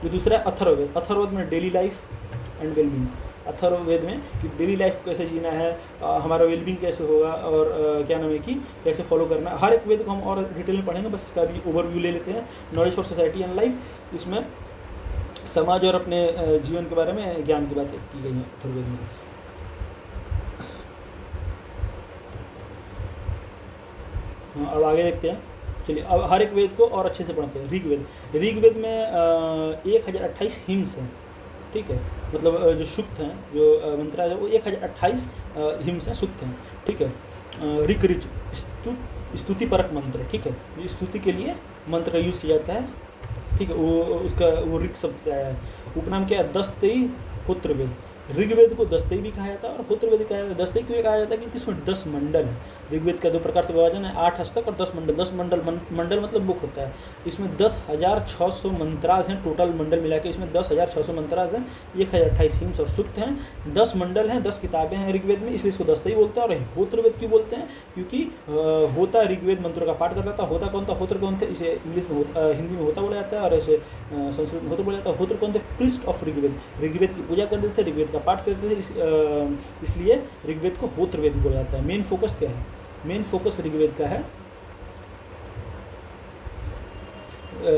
जो दूसरा है अथर्ववेद। अथर्ववेद में daily life and wellbeing. Atharvaveda में कि डेली लाइफ को कैसे जीना है, हमारा वेलबींग कैसे होगा, और क्या नाम है कि कैसे फॉलो करना है। हर एक वेद को हम और डिटेल में पढ़ेंगे, बस इसका भी ओवरव्यू ले लेते हैं। Knowledge for society and life, इसमें समाज और अपने जीवन के बारे में ज्ञान की बातें की गई हैं अथर्ववेद में। अब आगे देखते हैं, चलिए। अब हर एक वेद को और अच्छे से पढ़ते हैं। ऋग्वेद में 1028 हिम्स हैं, ठीक है। मतलब जो सूक्त हैं, जो मंत्र है वो 1028 हिम्स हैं, सूक्त हैं, ठीक है। ऋग स्तुति परक मंत्र, ठीक है। जो स्तुति के लिए मंत्र का यूज़ किया जाता है, ठीक है। वो ऋग शब्द से आया है। उपनाम क्या है? दस्तई होत्रवेद। ऋग्वेद को दस्तई भी कहा जाता है और होत्रवेद कहा जाता है। दस्तई क्यों कहा जाता है? क्योंकि इसमें 10 मंडल है। ऋग्वेद का 2 प्रकार से विभाजन है, 8 हस्तक और 10 मंडल। 10 मंडल मतलब बुक होता है। इसमें 10,600 मंत्रास हैं, टोटल मंडल मिला के इसमें 10,600 मंत्रास हैं, 1028 हिम्स और सूक्त हैं, 10 मंडल हैं, 10 किताबें हैं ऋग्वेद में, इसलिए इसको दस्तई बोलते हैं। और होत्रवेद क्यों बोलते हैं? क्योंकि होता ऋग्वेद मंत्रों का पाठ करता था। होता कौन था? होत्र कौन थे? इसे इंग्लिश में हिंदी में होता बोला जाता है, और ऐसे संस्कृत में होत्र बोला जाता है। होत्र कौन थे? Priest of Rigveda. ऋग्वेद की पूजा करते थे, ऋग्वेद का पाठ करते थे, इसलिए ऋग्वेद को होत्रवेद बोला जाता है। मेन फोकस क्या है? मेन फोकस ऋग्वेद का है,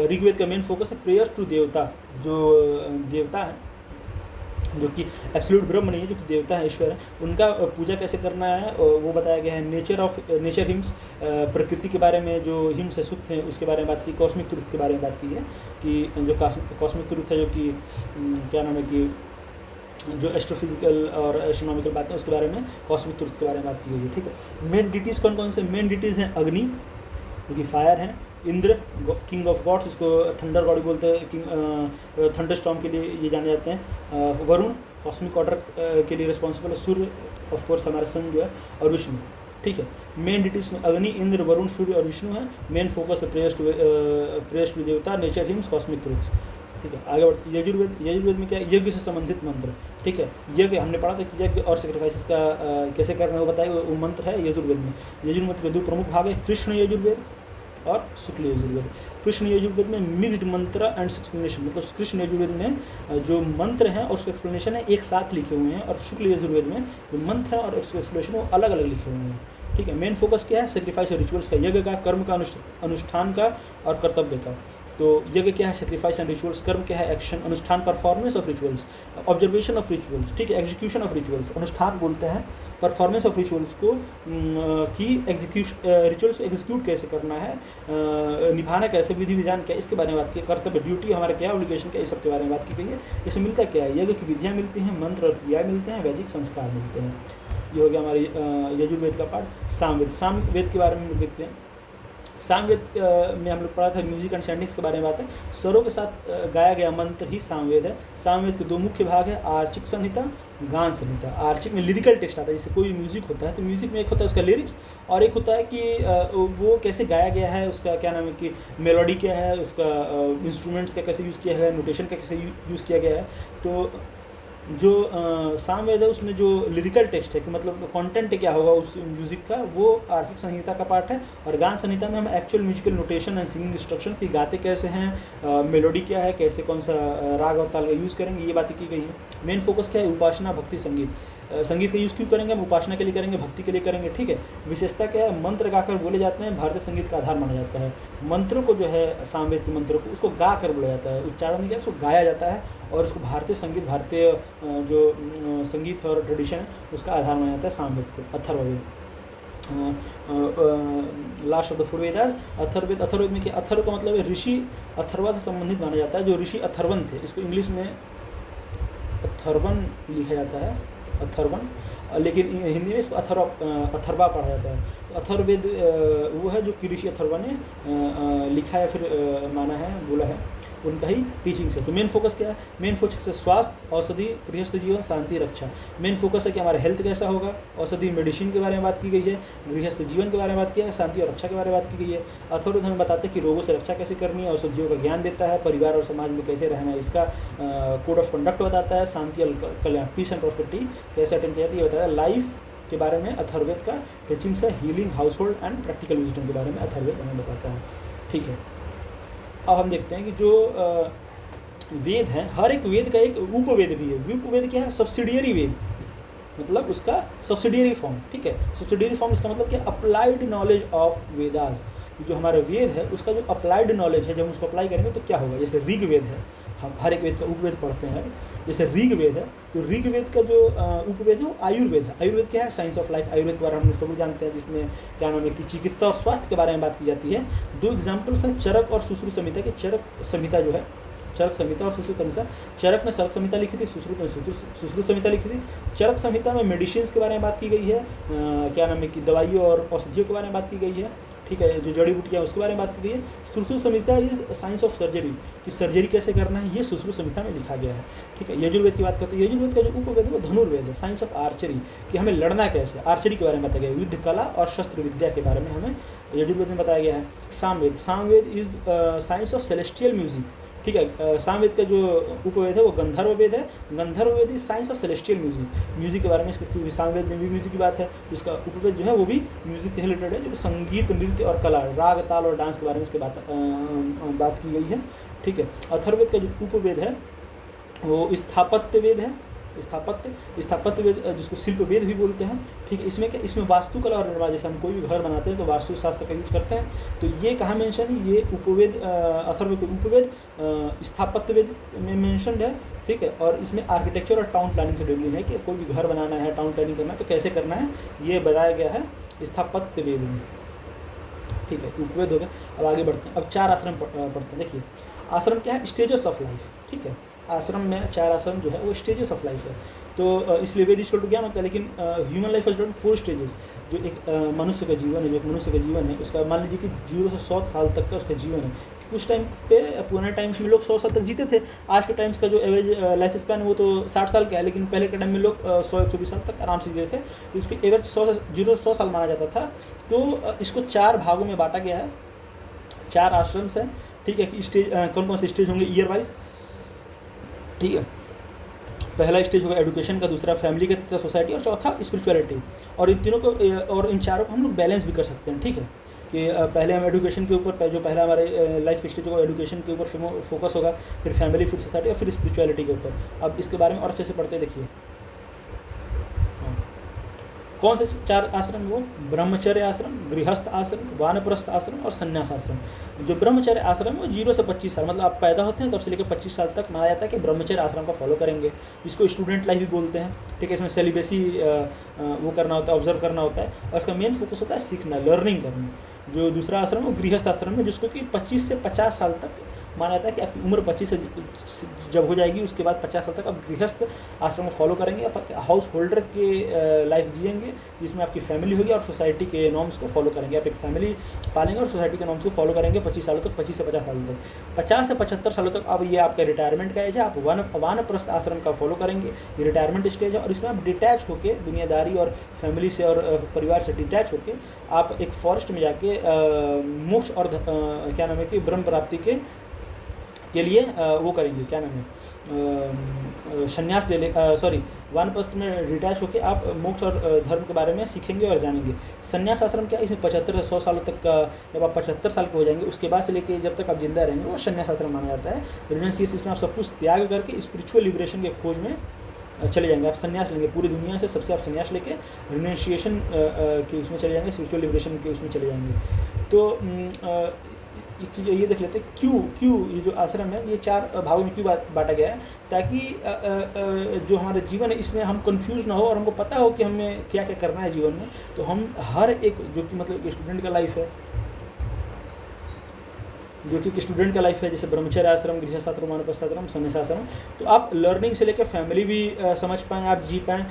ऋग्वेद का मेन फोकस है प्रेयर्स टू देवता। जो देवता है, जो कि एब्सोल्यूट ब्रह्म नहीं है, जो कि देवता है, ईश्वर है, उनका पूजा कैसे करना है वो बताया गया है। नेचर हिम्स, प्रकृति के बारे में जो हिम्स है, सूक्त हैं, उसके बारे में बात की। कॉस्मिक ट्रुथ के बारे में बात की है कि जो कॉस्मिक ट्रुथ है, जो कि क्या नाम है कि जो एस्ट्रोफिजिकल और एस्ट्रोनॉमिकल बातें हैं, उसके बारे में कॉस्मिक ट्रुथ के बारे में बात की गई है, ठीक है। मेन डिटीज़ कौन कौन से? मेन डिटीज़ हैं अग्नि, जो कि फायर है। इंद्र, किंग ऑफ गॉड्स, इसको थंडर गॉड बोलते हैं, किंग थंडर स्टॉर्म के लिए ये जाने जाते हैं। वरुण, कॉस्मिक ऑर्डर के लिए रिस्पॉन्सिबल है। सूर्य, ऑफ कोर्स हमारा सन जो है, और विष्णु, ठीक है। मेन डिटीज में अग्नि, इंद्र, वरुण, सूर्य और विष्णु है। मेन फोकस है प्रेयर्स टू देवता, नेचर हिम्स, कॉस्मिक ट्रूथ्स। ठीक है, आगे बढ़ते यजुर्वेद। यजुर्वेद में क्या है? यज्ञ से संबंधित मंत्र। ठीक है, यज्ञ हमने पढ़ा था कि यज्ञ और सेक्रीफाइसेस का कैसे करना है वो बताया, वो मंत्र है यजुर्वेद में। यजुर्वेद के 2 प्रमुख भाग है, कृष्ण यजुर्वेद और शुक्ल यजुर्वेद। कृष्ण यजुर्वेद में मिक्स्ड मंत्र एंड एक्सप्लेनेशन, मतलब कृष्ण यजुर्वेद में जो मंत्र हैं और उसका एक्सप्लेनेशन है एक साथ लिखे हुए हैं, और शुक्ल यजुर्वेद में जो मंत्र है और उसका एक्सप्लेनेशन वो अलग अलग लिखे हुए हैं। ठीक है, मेन फोकस क्या है? सेक्रीफाइस और रिचुअल्स का, यज्ञ का, कर्म का, अनुष्ठान का और कर्तव्य का। तो यज्ञ क्या है? Sacrifice and rituals. कर्म क्या है? एक्शन, अनुष्ठान, performance of rituals, observation of rituals. ठीक है, एग्जीक्यूशन ऑफ रिचुअल्स। अनुष्ठान बोलते हैं परफॉर्मेंस ऑफ रिचुअल्स को, कि रिचुअल्स एग्जीक्यूट कैसे करना है, निभाना कैसे, विधि विधान क्या, इसके बारे में बात की। कर्तव्य, ड्यूटी हमारा क्या, ऑब्लिगेशन क्या, इस सब के बारे में बात की गई है। इसमें मिलता क्या है? यज्ञ की विधियाँ मिलती हैं, मंत्र और क्रियाएँ मिलते हैं, वैदिक संस्कार मिलते हैं। ये हो गया हमारी यजुर्वेद का पार्ट। सामवेद। सामवेद के बारे में देखते हैं। सामवेद में हम लोग पढ़ा था म्यूजिक एंड सैंडिंग्स के बारे में बात है। स्वरों के साथ गाया गया मंत्र ही सामवेद है। सामवेद के 2 मुख्य भाग है, आर्चिक संहिता, गान संहिता। आर्चिक में लिरिकल टेक्स्ट आता है, जैसे कोई म्यूजिक होता है तो म्यूजिक में एक होता है उसका लिरिक्स, और एक होता है कि वो कैसे गाया गया है, उसका क्या नाम है कि मेलोडी क्या है, उसका इंस्ट्रूमेंट्स का कैसे यूज़ किया है, नोटेशन का कैसे यूज़ किया गया है। तो जो सामवेद है उसमें जो लिरिकल टेक्स्ट है कि मतलब कंटेंट क्या होगा उस म्यूज़िक का, वो आर्थिक संहिता का पार्ट है। और गान संहिता में हम actual musical notation and singing instructions की, गाते कैसे हैं, मेलोडी क्या है, कैसे कौन सा राग और ताल का यूज़ करेंगे, ये बातें की गई हैं। मेन फोकस क्या है? उपासना, भक्ति, संगीत। संगीत का यूज़ क्यों करेंगे? हम उपासना के लिए करेंगे, भक्ति के लिए करेंगे। ठीक है, विशेषता क्या है? मंत्र गाकर बोले जाते हैं, भारतीय संगीत का आधार माना जाता है। मंत्रों को जो है सामवेद के मंत्रों को उसको गा कर बोला जाता है, उच्चारण नहीं किया, उसको गाया जाता है, और उसको भारतीय संगीत, भारतीय जो संगीत और ट्रेडिशन है उसका आधार माना जाता है सामवेद को। Atharvaveda, last of the 4 Vedas. Atharvaveda. Atharvaveda में क्या? अथर्व का मतलब है ऋषि अथर्वा से संबंधित माना जाता है। जो ऋषि अथर्वन थे, इसको इंग्लिश में अथर्वन लिखा जाता है, अथर्वन, लेकिन हिंदी में इसको अथर्वा पढ़ा जाता है। तो अथर्ववेद वो है जो कि ऋषि अथर्वा ने लिखा है, फिर माना है, बोला है, उनका ही टीचिंग से। तो मेन फोकस क्या है? मेन फोकस है स्वास्थ्य, औषधि, गृहस्थ जीवन, शांति, रक्षा। मेन फोकस है कि हमारा हेल्थ कैसा होगा। औषधि, मेडिसिन के बारे में बात की गई है, गृहस्थ जीवन के बारे में बात किया है, शांति और रक्षा के बारे में बात की गई है। अथर्ववेद हमें बताते हैं कि रोगों से रक्षा कैसे करनी है, औषधियों का ज्ञान देता है, परिवार और समाज में कैसे रहना है इसका कोड ऑफ कंडक्ट बताता है, शांति और कल्याण, पीस एंड प्रॉस्पेरिटी कैसे अटेंड किया जाती है बताता है। लाइफ के बारे में अथर्ववेद का टीचिंग्स है, healing, house hold and practical wisdom के बारे में अथर्ववेद हमें बताता है। ठीक है, अब हम देखते हैं कि जो वेद है, हर एक वेद का एक उपवेद भी है। उपवेद क्या है? सब्सिडियरी वेद, मतलब उसका सब्सिडियरी फॉर्म। ठीक है, सब्सिडियरी फॉर्म इसका मतलब क्या? Applied knowledge of Vedas. जो हमारा वेद है उसका जो अप्लाइड नॉलेज है, जब हम उसको अप्लाई करेंगे तो क्या होगा? जैसे ऋग्वेद है, हम हर एक वेद का उपवेद पढ़ते हैं। जैसे ऋग्वेद है, तो ऋग्वेद का जो उपवेद है वो आयुर्वेद है। आयुर्वेद क्या है? Science of life. आयुर्वेद के बारे में हम सब जानते हैं, जिसमें क्या नाम है कि चिकित्सा और स्वास्थ्य के बारे में बात की जाती है। 2 एग्जाम्पल्स हैं, चरक और सुश्रुत संहिता के। चरक संहिता जो है, चरक संहिता और सुश्रुत संहिता। चरक में चरक संहिता लिखी थी, सुश्रुत में सुश्रुत संहिता लिखी थी। चरक संहिता में मेडिसिन के बारे में बात की गई है, क्या नाम है कि दवाइयों और औषधियों के बारे में बात की गई है। ठीक है, जो जड़ी बूटियाँ उसके बारे में बात की गई है। सुश्रुत संहिता इज साइंस ऑफ सर्जरी, कि सर्जरी कैसे करना है, ये सुश्रुत संहिता में लिखा गया है। ठीक है, यजुर्वेद की बात करते हैं। यजुर्वेद का जो उपवेद है वो धनुर्वेद है, साइंस ऑफ आर्चरी, कि हमें लड़ना कैसे, आर्चरी के बारे में बताया गया है। युद्ध कला और शस्त्र विद्या के बारे में हमें यजुर्वेद में बताया गया है। Samaveda, Samaveda is science of celestial music. ठीक है, सामवेद का जो उपवेद है वो गंधर्व वेद है। Gandharva Veda is science of celestial music, music के बारे में इसके सामवेद में भी म्यूजिक की बात है। इसका उपवेद जो है वो भी म्यूजिक से रिलेटेड है, जो संगीत, नृत्य और कला, राग, ताल और डांस के बारे में इसके बात की गई है। ठीक है, अथर्ववेद का जो उपवेद है वो स्थापत्य वेद है। स्थापत्य वेद जिसको शिल्प वेद भी बोलते हैं। ठीक है, इसमें क्या? इसमें वास्तुकला और निर्माण, जैसे हम कोई भी घर बनाते हैं तो वास्तु शास्त्र का यूज करते हैं। तो ये कहाँ मेंशन है? ये उपवेद, अथर्ववेद के उपवेद स्थापत्य वेद में मेंशनड है। ठीक है, और इसमें आर्किटेक्चर और टाउन प्लानिंग से डील है कि कोई भी घर बनाना है, टाउन प्लानिंग करना है तो कैसे करना है, ये बताया गया है स्थापत्य वेद में। ठीक है, उपवेद हो गया। अब आगे बढ़ते हैं, अब 4 आश्रम पढ़ते हैं। देखिए, आश्रम क्या है? Stages of life. ठीक है, आश्रम में 4 आश्रम जो है वो स्टेजेस ऑफ लाइफ है। तो इसलिए वेद इक्वल टू ज्ञान होता है, लेकिन ह्यूमन लाइफ इज 4 स्टेजेस। जो एक मनुष्य का जीवन है, जो एक मनुष्य का जीवन है उसका मान लीजिए कि 0 से 100 साल तक का उसका जीवन है। कुछ टाइम पे पुराने टाइम्स में लोग 100 साल तक जीते थे। आज के टाइम्स का जो एवरेज लाइफ स्पैन वो तो 60 साल का है, लेकिन पहले के टाइम में लोग 100-120 साल तक आराम से जीते थे। तो इसके एवरेज 100 साल माना जाता था। तो इसको 4 भागों में बांटा गया है, 4 आश्रम्स हैं, ठीक है। कि स्टेज कौन कौन से स्टेज होंगे ईयर वाइज, ठीक है। पहला स्टेज होगा एजुकेशन का, दूसरा फैमिली का, तीसरा सोसाइटी और चौथा स्पिरिचुअलिटी। और इन तीनों को और इन चारों को हम लोग बैलेंस भी कर सकते हैं, ठीक है। कि पहले हम एजुकेशन के ऊपर, जो पहला हमारे लाइफ के स्टेज होगा एजुकेशन के ऊपर फोकस होगा, फिर फैमिली, फिर सोसाइटी और फिर स्पिरिचुअलिटी के ऊपर। अब इसके बारे में और अच्छे से पढ़ते देखिए। कौन से 4 आश्रम? वो ब्रह्मचर्य आश्रम, गृहस्थ आश्रम, वानप्रस्थ आश्रम और संन्यास आश्रम। जो ब्रह्मचर्य आश्रम है वो 0 से 25 साल, मतलब आप पैदा होते हैं तब से लेकर 25 साल तक माना जाता है कि ब्रह्मचर्य आश्रम का फॉलो करेंगे, जिसको स्टूडेंट लाइफ भी बोलते हैं, ठीक है। इसमें सेलिबेसी वो करना होता है, ऑब्जर्व करना होता है, और इसका मेन फोकस होता है सीखना, लर्निंग करना। जो दूसरा आश्रम है वो गृहस्थ आश्रम है, जिसको कि 25 से 50 साल तक माना जाता है कि आपकी उम्र 25 से जब हो जाएगी उसके बाद 50 साल तक आप गृहस्थ आश्रम को फॉलो करेंगे, आप हाउस होल्डर के लाइफ जिएंगे, जिसमें आपकी फैमिली होगी और सोसाइटी के नॉर्म्स को फॉलो करेंगे। आप एक फैमिली पालेंगे और सोसाइटी के नॉर्म्स को फॉलो करेंगे 25 सालों तक, 25 से 50 सालों तक। 50 से 75 सालों तक अब ये आपका रिटायरमेंट का एज है, आप वानप्रस्थ आश्रम का फॉलो करेंगे, ये रिटायरमेंट स्टेज है। और इसमें आप डिटैच होकर दुनियादारी और फैमिली से और परिवार से डिटैच होकर आप एक फॉरेस्ट में जाके मोक्ष और क्या नाम है कि ब्रह्म प्राप्ति के लिए वो करेंगे, क्या नाम है, संन्यास ले ले, सॉरी, वानप्रस्थ में डिटैच होकर आप मोक्ष और धर्म के बारे में सीखेंगे और जानेंगे। संन्यास आश्रम क्या है? इसमें 75 से 100 सालों तक का, जब आप 75 साल के हो जाएंगे उसके बाद से लेके जब तक आप जिंदा रहेंगे वो संन्यास आश्रम माना जाता है। रिनंसिएशन, इसमें आप सब कुछ त्याग करके स्पिरिचुअल लिबरेशन के खोज में चले जाएंगे। आप संन्यास लेंगे पूरी दुनिया से, सबसे आप संन्यास लेके रिनंसिएशन के उसमें चले जाएंगे, स्पिरिचुअल लिबरेशन के उसमें चले जाएंगे। तो एक चीज़ ये देख लेते हैं, क्यों ये जो आश्रम है ये 4 भागों में क्यों बांटा गया है, ताकि जो हमारा जीवन है इसमें हम कंफ्यूज ना हो और हमको पता हो कि हमें क्या क्या करना है जीवन में। तो हम हर एक, जो कि मतलब स्टूडेंट का लाइफ है, जो कि स्टूडेंट का लाइफ है, जैसे ब्रह्मचर्य आश्रम, गृहस्थ आश्रम, वानप्रस्थ आश्रम, संन्यास आश्रम, तो आप लर्निंग से लेकर फैमिली भी समझ पाएँ, आप जी पाएँ।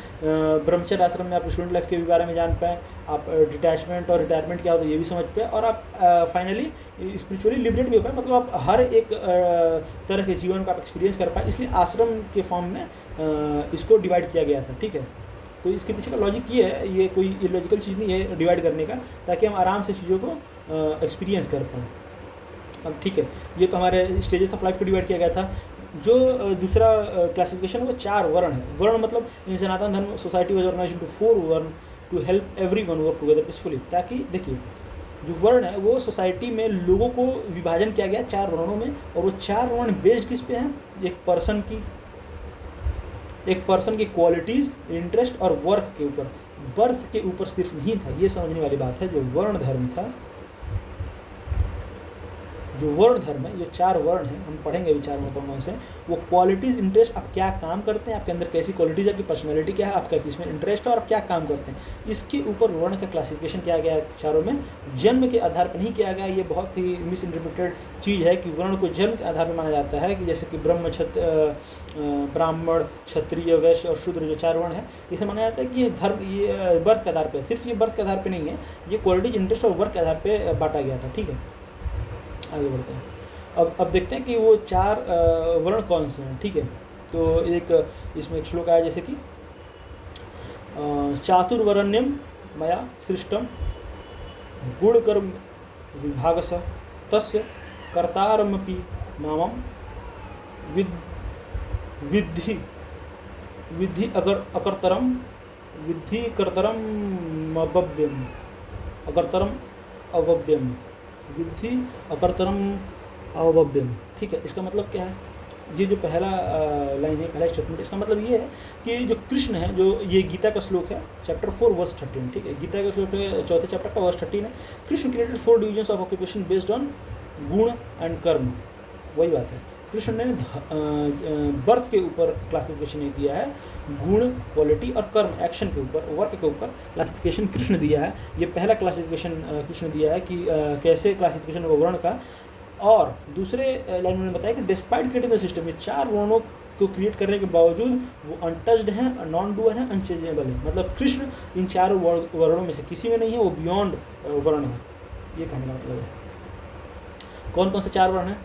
ब्रह्मचर्य आश्रम में आप स्टूडेंट लाइफ के भी बारे में जान पाएँ, आप डिटैचमेंट और रिटायरमेंट क्या होता है ये भी समझ पाएँ, और आप फाइनली स्पिरिचुअली लिबरेट भी हो पाए, मतलब आप हर एक तरह के जीवन का आप एक्सपीरियंस कर पाए। इसलिए आश्रम के फॉर्म में इसको डिवाइड किया गया था, ठीक है। तो इसके पीछे का लॉजिक ये है, ये कोई इलॉजिकल चीज़ नहीं है डिवाइड करने का, ताकि हम आराम से चीज़ों को एक्सपीरियंस कर पाएँ। अब ठीक है, ये तो हमारे स्टेजेस ऑफ लाइफ को डिवाइड किया गया था। जो दूसरा क्लासिफिकेशन है वो 4 वर्ण है। वर्ण मतलब इन सनातन धर्म सोसाइटी वाज ऑर्गेनाइज्ड इनटू 4 वर्ण to help everyone work together peacefully. ताकि देखिए जो वर्ण है वो सोसाइटी में लोगों को विभाजन किया गया 4 वर्णों में, और वो 4 वर्ण बेस्ड किस पे हैं? एक पर्सन की क्वालिटीज़, इंटरेस्ट और वर्क के ऊपर, बर्थ के ऊपर सिर्फ नहीं था। ये समझने वाली बात है। जो वर्ण धर्म था, जो वर्ण धर्म है, ये 4 वर्ण हैं, हम पढ़ेंगे अभी 4 वर्ण कौन से, वो क्वालिटीज़, इंटरेस्ट, आप क्या काम करते हैं, आपके अंदर कैसी क्वालिटीज़ है, आपकी पर्सनैलिटी क्या है, आपका किसमें इंटरेस्ट है और आप क्या काम करते हैं, इसके ऊपर वर्ण का क्लासिफिकेशन किया गया है चारों में। जन्म के आधार पर नहीं किया गया। ये बहुत ही मिस इंटरप्रेटेड चीज़ है कि वर्ण को जन्म के आधार पर माना जाता है, कि जैसे कि ब्राह्मण, क्षत्रिय, वैश्य और शूद्र जो 4 वर्ण है, इसे माना जाता है कि ये धर्म, ये बर्थ के आधार पर, सिर्फ ये बर्थ के आधार पर नहीं है, ये क्वालिटीज, इंटरेस्ट और वर्क के आधार पर बांटा गया था, ठीक है। आगे बढ़ते हैं। अब देखते हैं कि वो 4 वर्ण कौन से हैं, ठीक है। तो एक इसमें एक श्लोक आया जैसे कि चातुर्वर्ण्यम मया सृष्टम गुणकर्म विभागस तस्य कर्तारमपि मामम विद्धि अकर्तरम विद्धि अकर्तरम अवव्यम, ठीक है। इसका मतलब क्या है? ये जो पहला लाइन है, पहला स्टेटमेंट, इसका मतलब ये है कि जो कृष्ण है, जो ये गीता का श्लोक है, चैप्टर 4 वर्स 13, ठीक है। गीता का श्लोक है 4th चैप्टर का वर्स 13 है। Krishna created 4 divisions of occupation based on गुण एंड कर्म। वही बात है, कृष्ण ने बर्थ के ऊपर क्लासिफिकेशन नहीं दिया है, गुण, क्वालिटी और कर्म, एक्शन के ऊपर, वर्क के ऊपर क्लासिफिकेशन कृष्ण दिया है। ये पहला क्लासिफिकेशन कृष्ण दिया है कि कैसे क्लासिफिकेशन होगा वर्ण का। और दूसरे लाइन में उन्होंने बताया कि डिस्पाइट क्रिएटिंग द सिस्टम, ये 4 वर्णों को क्रिएट करने के बावजूद वो अनटच्ड हैं, नॉन डूअर हैं, अनचेंजेबल है। मतलब कृष्ण इन 4 वर्णों में से किसी में नहीं है, वो बियॉन्ड वर्ण है, ये कहने का मतलब है। कौन कौन से 4 वर्ण हैं?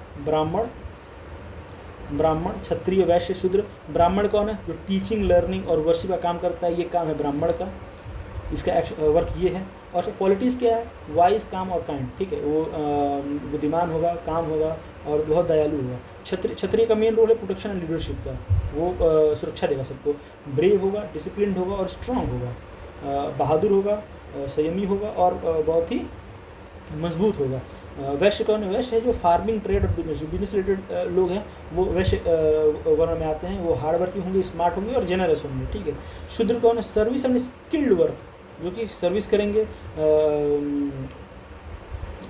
ब्राह्मण, क्षत्रिय, वैश्य, शूद्र। ब्राह्मण कौन है? जो टीचिंग, लर्निंग और वर्शिप का काम करता है, ये काम है ब्राह्मण का, इसका वर्क ये है। और क्वालिटीज़ क्या है? वाइज, काम और काइंड, ठीक है। वो बुद्धिमान होगा, काम होगा और बहुत दयालु होगा। क्षत्रिय का मेन रोल है प्रोटेक्शन एंड लीडरशिप का, वो सुरक्षा देगा सबको। ब्रेव होगा, डिसिप्लिन होगा और स्ट्रांग होगा, बहादुर होगा, संयमी होगा और बहुत ही मजबूत होगा। वैश्य कौन है? वैश्य है जो फार्मिंग, ट्रेड और बिजनेस रिलेटेड लोग हैं, वो वैश्य वर्ण में आते हैं। वो हार्ड वर्किंग होंगे, स्मार्ट होंगे और जेनरस होंगे, ठीक है। शूद्र कौन है? सर्विस एंड स्किल्ड वर्क, जो कि सर्विस करेंगे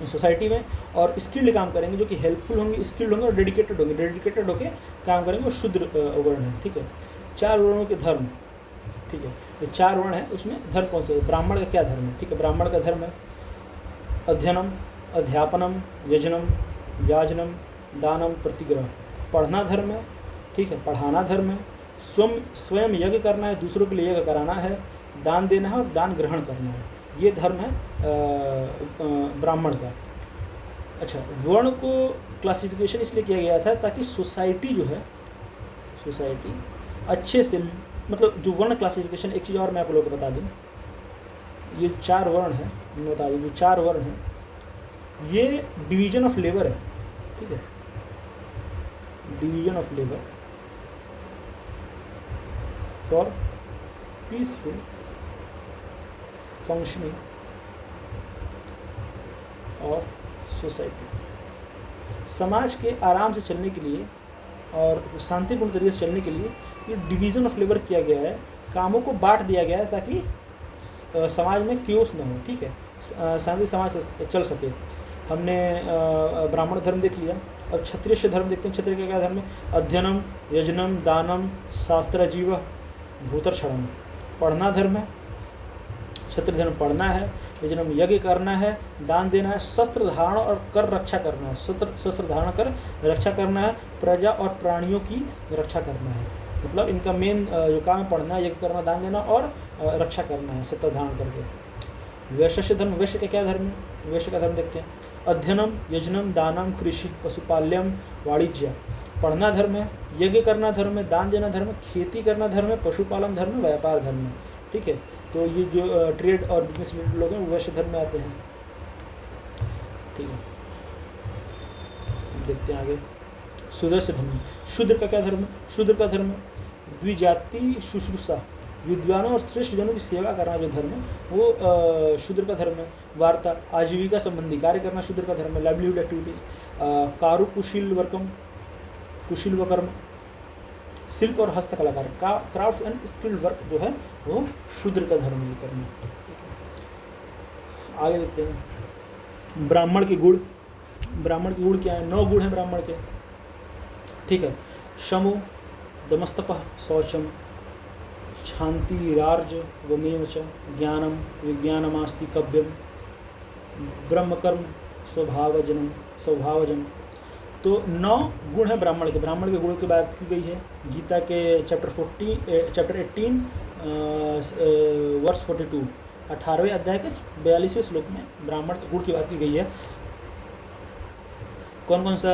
सोसाइटी में और स्किल्ड काम करेंगे, जो कि हेल्पफुल होंगे, स्किल्ड होंगे और डेडिकेटेड होकर काम करेंगे, वो शूद्र वर्ण है, ठीक है। 4 वर्णों के धर्म, ठीक है। ये 4 वर्ण है, उसमें धर्म कौन से? ब्राह्मण का क्या धर्म है? ठीक है, ब्राह्मण का धर्म है अध्ययनम, अध्यापनम, यजनम, याजनम, दानम, प्रतिग्रह। पढ़ना धर्म है, ठीक है, पढ़ाना धर्म है। स्वयं यज्ञ करना है, दूसरों के लिए यज्ञ कराना है, दान देना है और दान ग्रहण करना है, ये धर्म है ब्राह्मण का। अच्छा, वर्ण को क्लासिफिकेशन इसलिए किया गया था ताकि सोसाइटी जो है, सोसाइटी अच्छे से, मतलब जो वर्ण क्लासिफिकेशन, एक चीज़ और मैं आप लोगों को बता दूँ, ये 4 वर्ण है, मैं बता दूँ, ये 4 वर्ण हैं, ये डिवीजन ऑफ लेबर है, ठीक है, division of labour for peaceful functioning of society. समाज के आराम से चलने के लिए और शांतिपूर्ण तरीके से चलने के लिए ये डिवीज़न ऑफ लेबर किया गया है, कामों को बांट दिया गया है ताकि समाज में क्योस न हो, ठीक है, शांति समाज चल सके। हमने ब्राह्मण धर्म देख लिया, अब क्षत्रिय धर्म देखते हैं। क्षत्रिय का क्या धर्म है? अध्ययनम, यजनम, दानम, शास्त्र जीव, भूतर्षणम। पढ़ना धर्म है, क्षत्रिय धर्म पढ़ना है, यजनम यज्ञ करना है, दान देना है, शस्त्र धारण और कर रक्षा करना है, शस्त्र धारण कर रक्षा करना है, प्रजा और प्राणियों की रक्षा करना है। मतलब इनका मेन जो काम है पढ़ना, यज्ञ करना, दान देना और रक्षा करना है शस्त्र धारण करके। वैश्य धर्म, वैश्य का क्या धर्म है? वैश्य का धर्म देखते हैं। अध्ययनम, यजनम, दानम, कृषि, पशुपाल्यम, वाणिज्य। पढ़ना धर्म है, यज्ञ करना धर्म है, दान देना धर्म है, खेती करना धर्म है, पशुपालन धर्म है, व्यापार धर्म है, ठीक है। तो ये जो ट्रेड और बिजनेस रिलेटेड लोग हैं वो वैश्य धर्म में आते हैं, ठीक है। देखते हैं आगे, शूद्रस्य धर्म। शूद्र का क्या धर्म है? शूद्र का धर्म है द्विजाति शुश्रूषा, विद्वानों और श्रेष्ठ जनों की सेवा करना जो धर्म है वो शूद्र का धर्म है। वार्ता, आजीविका संबंधी कार्य करना शूद्र का धर्म है। लाइवलीहुड एक्टिविटीज़, कारु कुशील वर्कम, कुशील वकर्म, शिल्प और हस्तकलाकार, क्राफ्ट एंड स्किल्ड वर्क जो है वो शूद्र का धर्म है करना। आगे देखते हैं ब्राह्मण के गुण। ब्राह्मण के गुण क्या है? 9 गुण हैं ब्राह्मण के, ठीक है। शमो, दमस्तपः, शौचम, शांति, रार्ज, वमेव च, ज्ञानम, विज्ञानमास्ति कव्यम, ब्रह्मकर्म, स्वभावजन। तो 9 गुण है ब्राह्मण के। ब्राह्मण के गुण की बात की गई है गीता के चैप्टर 18 वर्स 42, 18वें अध्याय के 42वें श्लोक में ब्राह्मण के गुण की बात की गई है। कौन कौन सा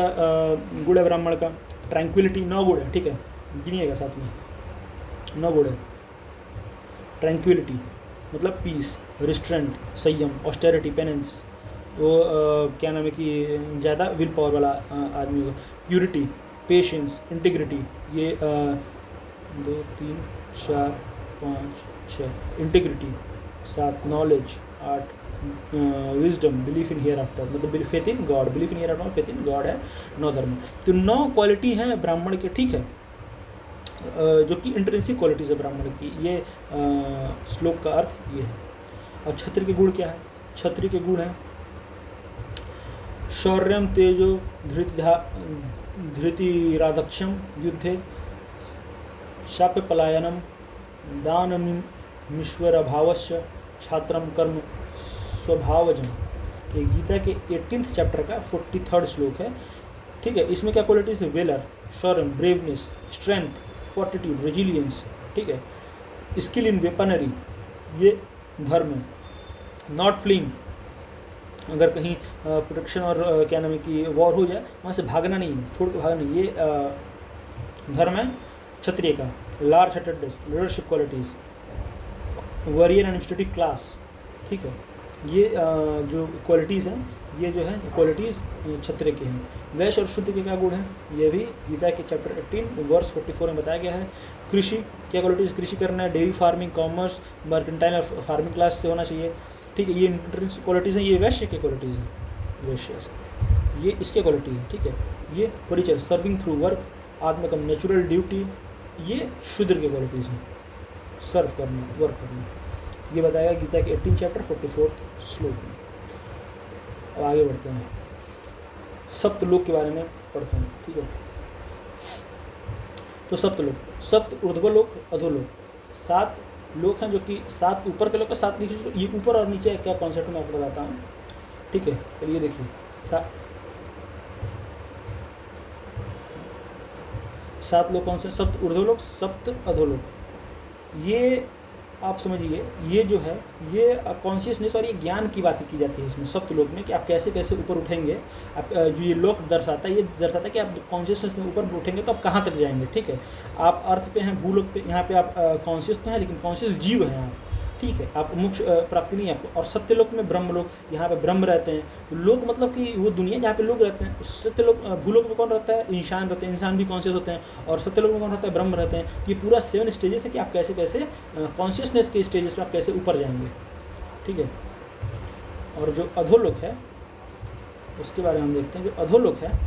गुण है ब्राह्मण का? ट्रैंक्विलिटी, 9 गुण है, ठीक है, गिनिएगा साथ में। 9 गुण है। ट्रैंक्विलिटी मतलब पीस, रिस्ट्रेंट संयम, ऑस्टेरिटी, पेनेंस, वो क्या नाम है कि ज़्यादा विल पावर वाला आदमी होगा। प्यूरिटी, पेशेंस, इंटीग्रिटी, ये 2 3 4 5 6 integrity, 7 knowledge, 8 wisdom, belief in hereafter, मतलब faith in God, belief in hereafter, faith in God है 9 धर्म। तो 9 क्वालिटी हैं ब्राह्मण के, ठीक है, जो कि इंट्रिंसिक क्वालिटीज़ है ब्राह्मण की। ये श्लोक का अर्थ ये है। और क्षत्रिय के गुण क्या है? क्षत्रिय के गुण है शौर्यम, तेजो, धृतिरादक्षम युद्धे, शाप्य पलायनम, दानमीश्वरभावस्य, छात्रम कर्म स्वभावजन। ये गीता के 18th चैप्टर का 43rd श्लोक है, ठीक है। इसमें क्या क्वालिटीज है? Valour, shauryam, braveness, strength, fortitude, resilience, ठीक है, स्किल इन वेपनरी, ये धर्म है। नॉट फ्लिंग, अगर कहीं प्रोटेक्शन और क्या नाम है कि वॉर हो जाए, वहाँ से भागना नहीं है, छोड़ के भागना नहीं। ये धर्म है क्षत्रिय का। Large heartedness, leadership qualities, warrior and administrative class, ठीक है। ये जो क्वालिटीज़ हैं, ये जो है क्वालिटीज़ क्षत्रिय के हैं। वैश्य और शुद्ध के क्या गुण हैं, ये भी गीता के चैप्टर 18 वर्स 44 में बताया गया है। कृषि, क्या क्वालिटीज़, कृषि करना है, डेयरी फार्मिंग, कॉमर्स, मर्केंटाइल और फार्मिंग क्लास से होना चाहिए, ठीक है। ये क्वालिटीज़ हैं, ये वैश्य के क्वालिटीज़ हैं, वैश्य ये इसके क्वालिटीज़ हैं, ठीक है। ये परिचय, सर्विंग थ्रू वर्क, आत्मकम, नेचुरल ड्यूटी, ये शूद्र के क्वालिटीज़ हैं, सर्व करना, वर्क करना। ये बताया गीता के 18 चैप्टर 44 श्लोक में। अब आगे बढ़ते हैं, सप्तलोक के बारे में पढ़ते हैं, ठीक है। तो सप्तलोक, सप्त ऊर्ध्वलोक, अधोलोक, 7 लोक हैं, जो कि 7 ऊपर के लोक है, 7 नीचे। ये ऊपर और नीचे क्या कॉन्सेप्ट मैं आपको बताता हूँ, ठीक है। चलिए देखिए, 7 लोक कौन से, सप्त ऊर्ध्वलोक, सप्त अधोलोक। ये आप समझिए, ये जो है ये कॉन्शियसनेस और ये ज्ञान की बातें की जाती है इसमें सप्तलोक में, कि आप कैसे कैसे ऊपर उठेंगे। आप जो ये लोक दर्शाता है, ये दर्शाता है कि आप कॉन्शियसनेस में ऊपर उठेंगे तो आप कहाँ तक जाएंगे, ठीक है। आप अर्थ पे हैं, भूलोक पे, यहाँ पे आप कॉन्शियस तो हैं लेकिन कॉन्शियस जीव हैं आप, ठीक है। आप मोक्ष प्राप्ति नहीं है आपको। और सत्यलोक में ब्रह्मलोक, यहाँ पे ब्रह्म रहते हैं। तो लोक मतलब कि वो दुनिया जहाँ पे लोग रहते हैं। सत्यलोक, भूलोक में कौन रहता है, इंसान रहते हैं, इंसान भी कॉन्शियस होते हैं। और सत्यलोक में कौन रहता है, ब्रह्म रहते हैं। ये पूरा 7 स्टेजेस है कि आप कैसे कैसे कॉन्शियसनेस के स्टेजेस पर आप कैसे ऊपर जाएंगे, ठीक है। और जो अधोलोक है उसके बारे में हम देखते हैं। जो अधोलोक है,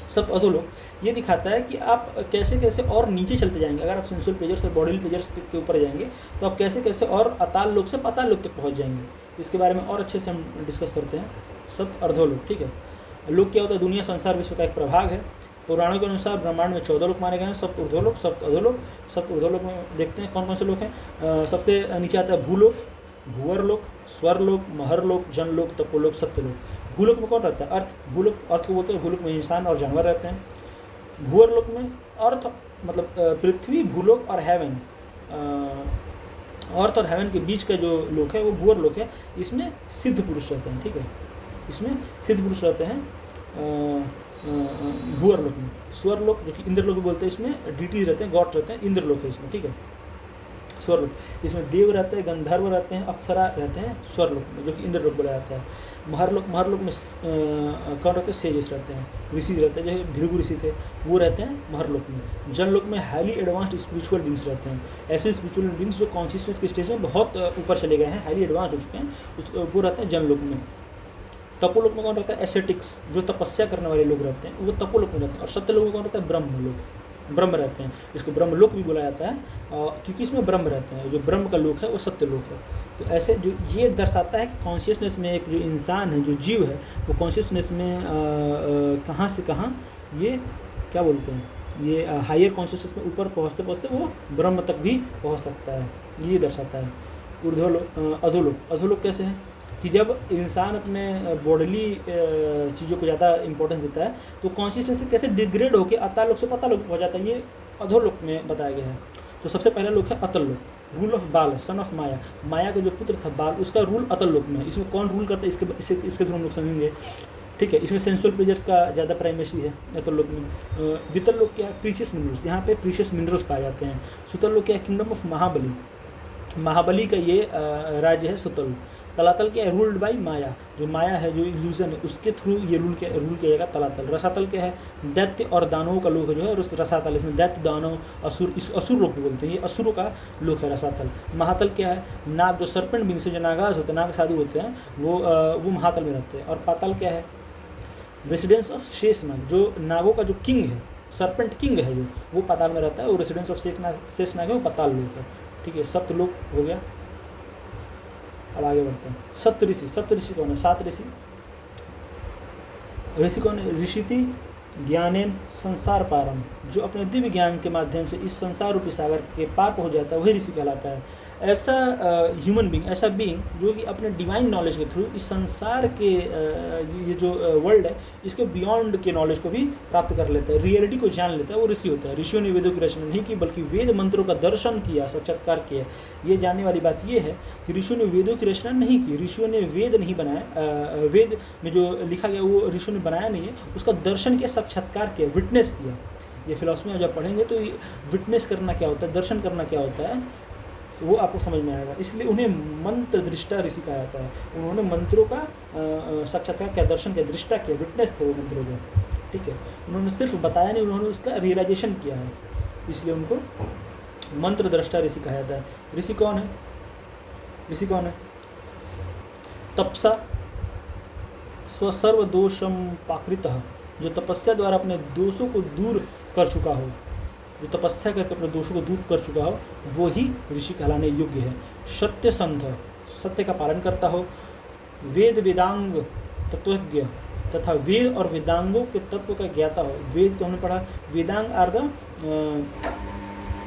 सब अधोलोक, ये दिखाता है कि आप कैसे कैसे और नीचे चलते जाएंगे। अगर आप सेंसुअल प्लेजर्स और बॉडी प्लेजर्स के ऊपर जाएंगे तो आप कैसे कैसे और अताल लोक से पाताल लोक तक पहुंच जाएंगे। इसके बारे में और अच्छे से हम डिस्कस करते हैं। सप्त अर्धोलोक, ठीक है। लोक क्या होता है, दुनिया, संसार, विश्व का एक प्रभाग है। पुराणों के अनुसार ब्रह्मांड में 14 लोक माने गए हैं, सप्त ऊर्ध्वलोक, सप्त अधोलोक। सप्त ऊर्ध्वलोक में देखते हैं कौन कौन से लोक हैं। सबसे नीचे आता है भूलोक, भूवरलोक, स्वरलोक, महरलोक, जनलोक, तपोलोक, सत्यलोक। भूलोक में कौन रहता है, अर्थ। भूलोक, अर्थ को बोलते हैं। भूलोक में इंसान और जानवर रहते हैं। भूवरलोक में अर्थ मतलब पृथ्वी, भूलोक और हेवन, अर्थ और हेवन के बीच का जो लोक है वो भूवरलोक है। इसमें सिद्ध पुरुष रहते हैं, ठीक है। इसमें सिद्ध पुरुष रहते हैं भूवरलोक में। स्वरलोक जो कि इंद्रलोक बोलते हैं, इसमें डीटीज रहते हैं, गॉड्स रहते हैं, इंद्रलोक है इसमें, ठीक है। स्वरलोक, इसमें देव रहते हैं, गंधर्व रहते हैं, अप्सरा रहते हैं स्वरलोक में, जो कि इंद्रलोक बोला जाता है। महरलोक, महरलोक में कौन रहते हैं, सेजेस रहते हैं, ऋषि रहते हैं, जैसे भृगु ऋषि थे, वो रहते हैं महरलोक में। जनलोक में हाईली एडवांस्ड स्पिरिचुअल बींग्स रहते हैं। ऐसे स्पिरिचुअल बींग्स जो कॉन्शियसनेस के स्टेज में बहुत ऊपर चले गए हैं, हाईली एडवांस हो चुके हैं, वो रहते हैं जनलोक में। तपोलोक में कौन रहता है, एसेटिक्स, जो तपस्या करने वाले लोग रहते हैं, वो तपोलोक में रहते हैं। और सत्यलोक में कौन रहता है, ब्रह्मलोक, ब्रह्म रहते हैं। इसको ब्रह्मलोक भी बोला जाता है क्योंकि इसमें ब्रह्म रहते हैं। जो ब्रह्म का लोक है वो सत्यलोक है। तो ऐसे जो ये दर्शाता है कि कॉन्शियसनेस में एक जो इंसान है, जो जीव है, वो कॉन्शियसनेस में कहाँ से कहाँ ये क्या बोलते हैं, ये हायर कॉन्शियसनेस में ऊपर पहुँचते पहुँचते वो ब्रह्म तक भी पहुँच सकता है, ये दर्शाता है। ऊर्ध्वलोक, अधोलोक, अधोलोक कैसे है कि जब इंसान अपने बॉडीली चीज़ों को ज़्यादा इंपॉर्टेंस देता है तो कॉन्शियसनेस से कैसे डिग्रेड होकर अताल लोक से पाताल लोक हो जाता है, ये अधोलोक में बताया गया है। तो सबसे पहला लोक है अतल लोक, रूल ऑफ बाल, सन ऑफ माया, माया का जो पुत्र था बाल, उसका रूल अतल लोक में है। इसमें कौन रूल करता है, इसके थ्रू हम लोग समझेंगे, ठीक है। इसमें सेंसुअल प्लेजर्स का ज़्यादा प्राइमेसी है अतल लोक में। वितल लोक क्या है, प्रीशियस मिनरल्स, यहाँ पे प्रीशियस मिनरल्स पाए जाते हैं। सुतल लोक क्या है, किंगडम ऑफ महाबली, महाबली का ये राज्य है सुतल। तलातल क्या है, रूल्ड बाई माया, जो माया है, जो इल्यूजन है, उसके थ्रू ये रूल किया जाएगा तलातल। रसातल क्या है, दैत्य और दानवों का लोक है जो है रसातल। इसमें दैत्य, दानव, असुर, इस असुर लोक को बोलते हैं, ये असुरों का लोक है रसातल। महातल क्या है, नाग, जो सर्पेंट बिंग से जो नागाज होते हैं, नाग साधु होते हैं, वो महातल में रहते हैं। और पाताल क्या है, रेसिडेंस ऑफ शेषनाग, जो नागों का जो किंग है, सर्पेंट किंग है जो, वो पाताल में रहता है। और रेसिडेंस ऑफ शेषनाग है, वो पाताल लोक है, ठीक है। सप्त लोक हो गया। अब आगे बढ़ते हैं। सप्तऋषि, सप्तऋषि कौन है, 7 ऋषि। ऋषि कौन है, ऋषिति ज्ञानेन संसार पारम, जो अपने दिव्य ज्ञान के माध्यम से इस संसार रूपी सागर के पार पहुँच जाता है, वही ऋषि कहलाता है। ऐसा ह्यूमन बीइंग, ऐसा बीइंग जो कि अपने डिवाइन नॉलेज के थ्रू इस संसार के ये जो वर्ल्ड है इसके बियॉन्ड के नॉलेज को भी प्राप्त कर लेता है, रियलिटी को जान लेता है, वो ऋषि होता है। ऋषियों ने वेदों की रचना नहीं की बल्कि वेद मंत्रों का दर्शन किया, साक्षात्कार किया। ये जानने वाली बात ये है कि ऋषियों ने वेदों की रचना नहीं की, ऋषियों ने वेद नहीं बनाया, वेद में जो लिखा गया वो ऋषियों ने बनाया नहीं है, उसका दर्शन किया, साक्षात्कार किया, विटनेस किया। ये फिलॉसफी में जब पढ़ेंगे तो विटनेस करना क्या होता है, दर्शन करना क्या होता है, वो आपको समझ में आएगा। इसलिए उन्हें मंत्र दृष्टा ऋषि कहा जाता है। उन्होंने मंत्रों का साक्षात्कार किया, दर्शन किया, दृष्टा किया, विटनेस थे वो मंत्रों के, ठीक है। उन्होंने सिर्फ बताया नहीं, उन्होंने उसका रियलाइजेशन किया है, इसलिए उनको मंत्र दृष्टा ऋषि कहा जाता है। ऋषि कौन है? ऋषि कौन है? तपसा स्वसर्वदोषम पाकृतः, जो तपस्या द्वारा अपने दोषों को दूर कर चुका हो, जो तपस्या करके अपने दोषों को दूर कर चुका हो, वो ही ऋषि कहलाने योग्य है। सत्यसंध, सत्य का पालन करता हो, वेद वेदांग तत्वज्ञ तथा वेद और वेदांगों के तत्व का ज्ञाता हो। वेद को हमने पढ़ा, वेदांग आर द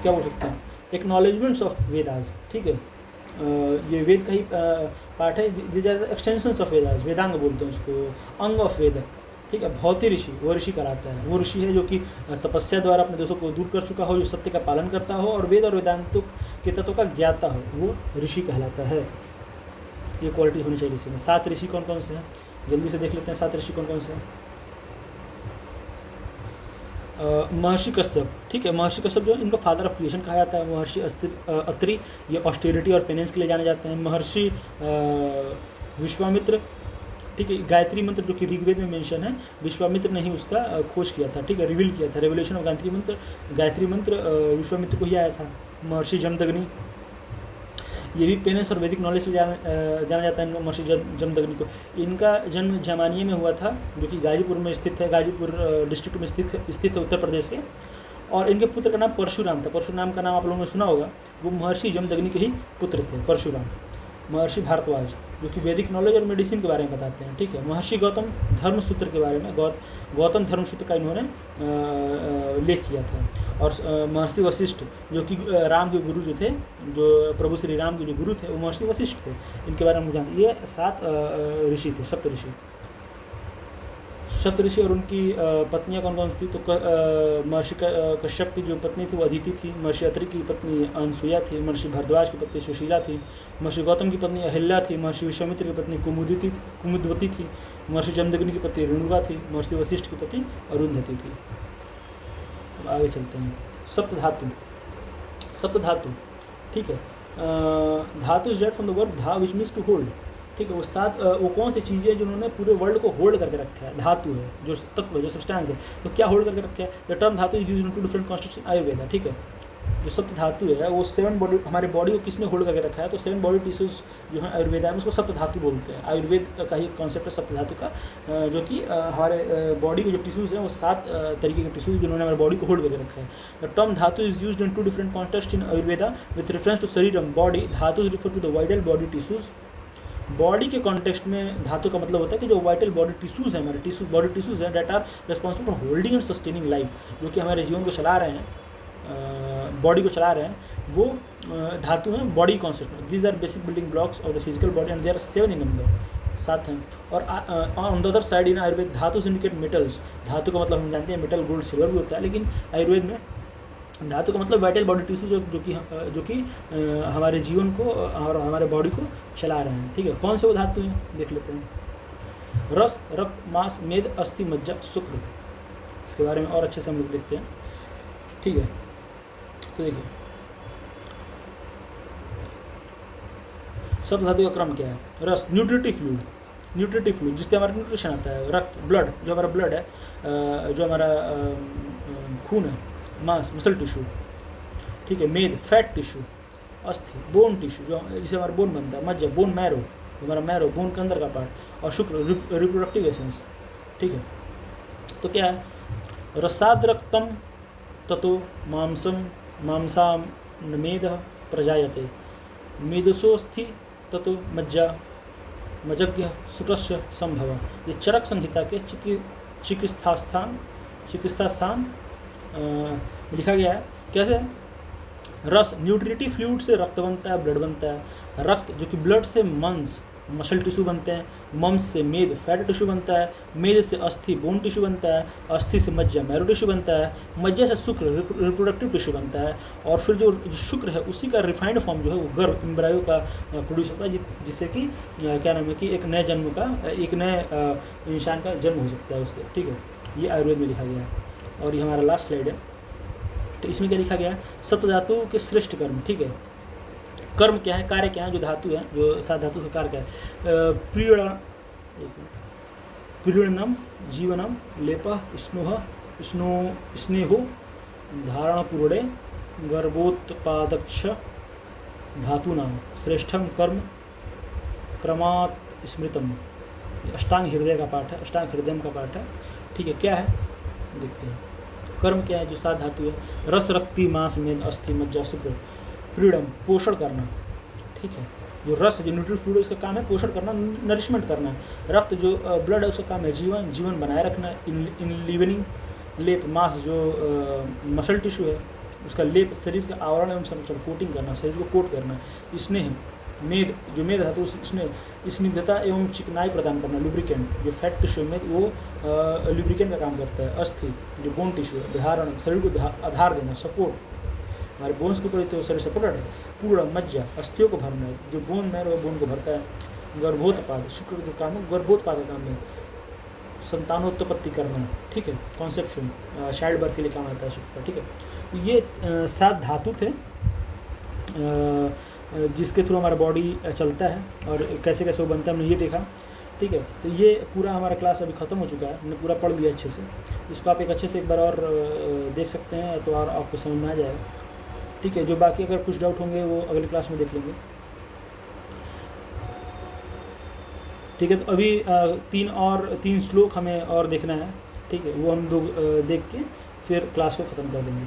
क्या बोल सकते हैं, एक्नॉलेजमेंट्स ऑफ वेदास, ठीक है। ये वेद का ही पार्ट है, एक्सटेंशंस ऑफ वेदास, वेदांग बोलते हैं उसको, अंग ऑफ वेद, ठीक है। भौतिक ऋषि, वो ऋषि कहलाता है। वो ऋषि है जो कि तपस्या द्वारा अपने दोषों को दूर कर चुका हो, जो सत्य का पालन करता हो और वेद और वेदांतों के तत्वों का ज्ञाता हो, वो ऋषि कहलाता है। ये क्वालिटी होनी चाहिए ऋषि में। 7 ऋषि कौन कौन से हैं, जल्दी से देख लेते हैं। 7 ऋषि कौन कौन से हैं? महर्षि कश्यप, ठीक है। महर्षि कश्यप जो इनको फादर ऑफ क्रिएशन कहा जाता है। महर्षि अत्रि, ये ऑस्टेरिटी और पेनेंस के लिए जाने जाते हैं। महर्षि विश्वामित्र, ठीक है। गायत्री मंत्र जो कि ऋग्वेद में मेंशन है, विश्वामित्र ने ही उसका खोज किया था, ठीक है, रिवील किया था। रेवोल्यूशन ऑफ गायत्री मंत्र विश्वामित्र को ही आया था। महर्षि जमदग्नि, ये भी पेनेंस और वैदिक नॉलेज से जाना जाता है महर्षि जमदग्नि को। इनका जन्म जमानिया में हुआ था, जो कि गाजीपुर में स्थित है, गाजीपुर डिस्ट्रिक्ट में स्थित है उत्तर प्रदेश के। और इनके पुत्र का नाम परशुराम था। परशुराम का नाम आप लोगों ने सुना होगा, वो महर्षि जमदग्नि के ही पुत्र थे, परशुराम। महर्षि भारद्वाज, जो कि वैदिक नॉलेज और मेडिसिन के बारे में बताते हैं, ठीक है। महर्षि गौतम धर्मसूत्र के बारे में, गौतम धर्मसूत्र का इन्होंने लेख किया था। और महर्षि वशिष्ठ, जो कि राम के गुरु जो थे, जो प्रभु श्री राम के जो गुरु थे, वो महर्षि वशिष्ठ थे। इनके बारे में जानते, ये 7 ऋषि थे, सप्तऋषि। और उनकी पत्नियां कौन कौन थी? तो महर्षि कश्यप की जो पत्नी थी वो अदिति थी। महर्षि अत्रि की पत्नी अनसुया थी। महर्षि भारद्वाज की पत्नी सुशीला थी। महर्षि गौतम की पत्नी अहिल्या थी। महर्षि विश्वामित्र की पत्नी कुमुदवती थी। महर्षि जमदग्नि की पत्नी रेणुका थी। महर्षि वशिष्ठ की पत्नी अरुंधति थी। अब आगे चलते हैं। सप्तधातु, ठीक है। Dhatu is that from the word dha which means to hold, ठीक है। वो कौन सी चीज़ें हैं जिन्होंने पूरे वर्ल्ड को होल्ड करके रखा है? धातु है, जो तत्व है, जो सब्सटेंस है। तो क्या होल्ड करके रखा है? The term dhatu is used in 2 different constitution Ayurveda, ठीक है। जो सप्त धातु है वो 7 बॉडी, हमारे बॉडी को किसने होल्ड करके रखा है? तो 7 बॉडी टिश्यूज जो है आयुर्वेद में, उसको सप्त धातु बोलते हैं। आयुर्वेद का ही कॉन्सेप्ट है सप्त धातु का, जो कि हमारे बॉडी के जो टिश्यूज़ हैं वो 7 तरीके के टिश्यूज जिन्होंने हमारे बॉडी को होल्ड करके रखा है। The term dhatu is used in 2 different context in Ayurveda with reference to shariram body. Dhatu is refer to the vital body tissues. Body के कॉन्टेक्स्ट में धातु का मतलब होता है कि जो वाइटल बॉडी टिश्यूज़ हैं, हमारे बॉडी टिश्यूज़ हैं, that are responsible for holding and sustaining life, जो कि हमारे जीवन को चला रहे हैं, बॉडी को चला रहे हैं, वो धातु हैं बॉडी कॉन्सेप्ट में। These are basic building blocks of the physical body and they are 7 in number, 7 हैं। और on the other side in Ayurveda dhatu indicate metals. धातु का मतलब हम जानते हैं मेटल, गोल्ड, सिल्वर भी होता है, लेकिन आयुर्वेद में धातु का मतलब वाइटल बॉडी टिश्यू जो कि हमारे जीवन को और हमारे बॉडी को चला रहे हैं, ठीक है। कौन से वो धातु हैं देख लेते हैं। रस, रक्त, मांस, मेद, अस्थि, मज्जा, शुक्र। इसके बारे में और अच्छे से हम लोग देखते हैं, ठीक है। तो देखिए सब धातु का क्रम क्या है। रस, न्यूट्रिटिव फ्लूइड जिससे हमारा न्यूट्रिशन आता है। रक्त, ब्लड, जो हमारा ब्लड है, जो हमारा खून है। मांस, मसल टिश्यू, ठीक है। मेद, फैट टिश्यू। अस्थि, बोन टिश्यू, जो जिसे हमारा बोन बनता है। मज्जा, बोन मैरो, हमारा मैरो, बोन के अंदर का पार्ट। और शुक्र, रिप्रोडक्टिव एसेंस, ठीक है। तो क्या है? रसाद रक्तम ततो मांसाम मेद प्रजायते। मेदसोस्थि ततो मज्जा मज्ज्ञ शुक्रस्य संभव। ये चरक संहिता के चिकित्सा स्थान लिखा गया है। कैसे? रस, न्यूट्रिटिव फ्लूइड से रक्त बनता है, ब्लड बनता है। रक्त जो कि ब्लड से मंस, मसल टिश्यू बनते हैं। मम्स से मेद, फैट टिश्यू बनता है। मेद से अस्थि, बोन टिश्यू बनता है। अस्थि से मज्जा, मैरो टिश्यू बनता है। मज्जा से शुक्र, रिप्रोडक्टिव टिश्यू बनता है। और फिर जो शुक्र है उसी का रिफाइंड फॉर्म जो है वो गर्भ, एम्ब्रायो का प्रोड्यूस होता है, जिससे कि क्या नाम है कि एक नए जन्म का, एक नए इंसान का जन्म हो सकता है उससे। ठीक है, ये आयुर्वेद में लिखा गया है। और ये हमारा लास्ट स्लाइड है। तो इसमें क्या लिखा गया है? सप्त धातु के श्रेष्ठ कर्म। ठीक है, कर्म क्या है, कार्य क्या है, जो धातु है, जो सात धातु का कार्य क्या है? प्रीणनम, जीवनम, लेपः, स्नुह, स्नेहो, धारणपूर्णे, गर्भोत्पादक्ष, धातु नाम, श्रेष्ठम कर्म, क्रमात् स्मृतम। अष्टांग हृदय का पाठ है, अष्टांग हृदय का पाठ है। ठीक है, क्या है देखते हैं। कर्म क्या है, जो सात धातु है? रस, रक्ति, मांस, मेद, अस्थि, मज्जा, शुक्र। प्रीडम, पोषण करना। ठीक है, जो रस, जो न्यूट्री फ्लूइड, उसका काम है पोषण करना, नरिशमेंट करना। रक्त, जो ब्लड है, उसका काम है जीवन, जीवन बनाए रखना, इनलिवनिंग। लेप, मांस, जो मसल टिश्यू है, उसका लेप, शरीर का आवरण एवं संरक्षण, कोटिंग करना, शरीर को कोट करना। स्नेह, मेद, जो मेद धातु, स्निग्धता एवं चिकनाई प्रदान करना, लुब्रिकेंट, जो फैट टिश्यू में वो लुब्रिकेंट का काम करता है। अस्थि, जो बोन टिश्यू है, धारण, शरीर को आधार देना, सपोर्ट, हमारे बोन्स के ऊपर तो शरीर सपोर्टेड है। पूर्ण, मज्जा, अस्थियों को भरना है, जो बोन मैरो है बोन को भरता है। गर्भोत्पाद, शुक्र जो काम है गर्भोत्पाद का काम है, संतानोत्पत्ति करना। ठीक है, कॉन्सेप्शन, चाइल्ड बर्थ के लिए काम आता है शुक्र का। ठीक है, ये सात धातु थे जिसके थ्रू हमारा बॉडी चलता है और कैसे कैसे वो बनता है, हमने ये देखा। ठीक है, तो ये पूरा हमारा क्लास अभी ख़त्म हो चुका है, हमने पूरा पढ़ लिया अच्छे से। इसको आप एक अच्छे से एक बार और देख सकते हैं, तो और आपको समझ में आ जाएगा। ठीक है, जो बाकी अगर कुछ डाउट होंगे वो अगली क्लास में देख लेंगे। ठीक है, तो अभी तीन श्लोक हमें और देखना है। ठीक है, वो हम दो देख के फिर क्लास को ख़त्म कर देंगे।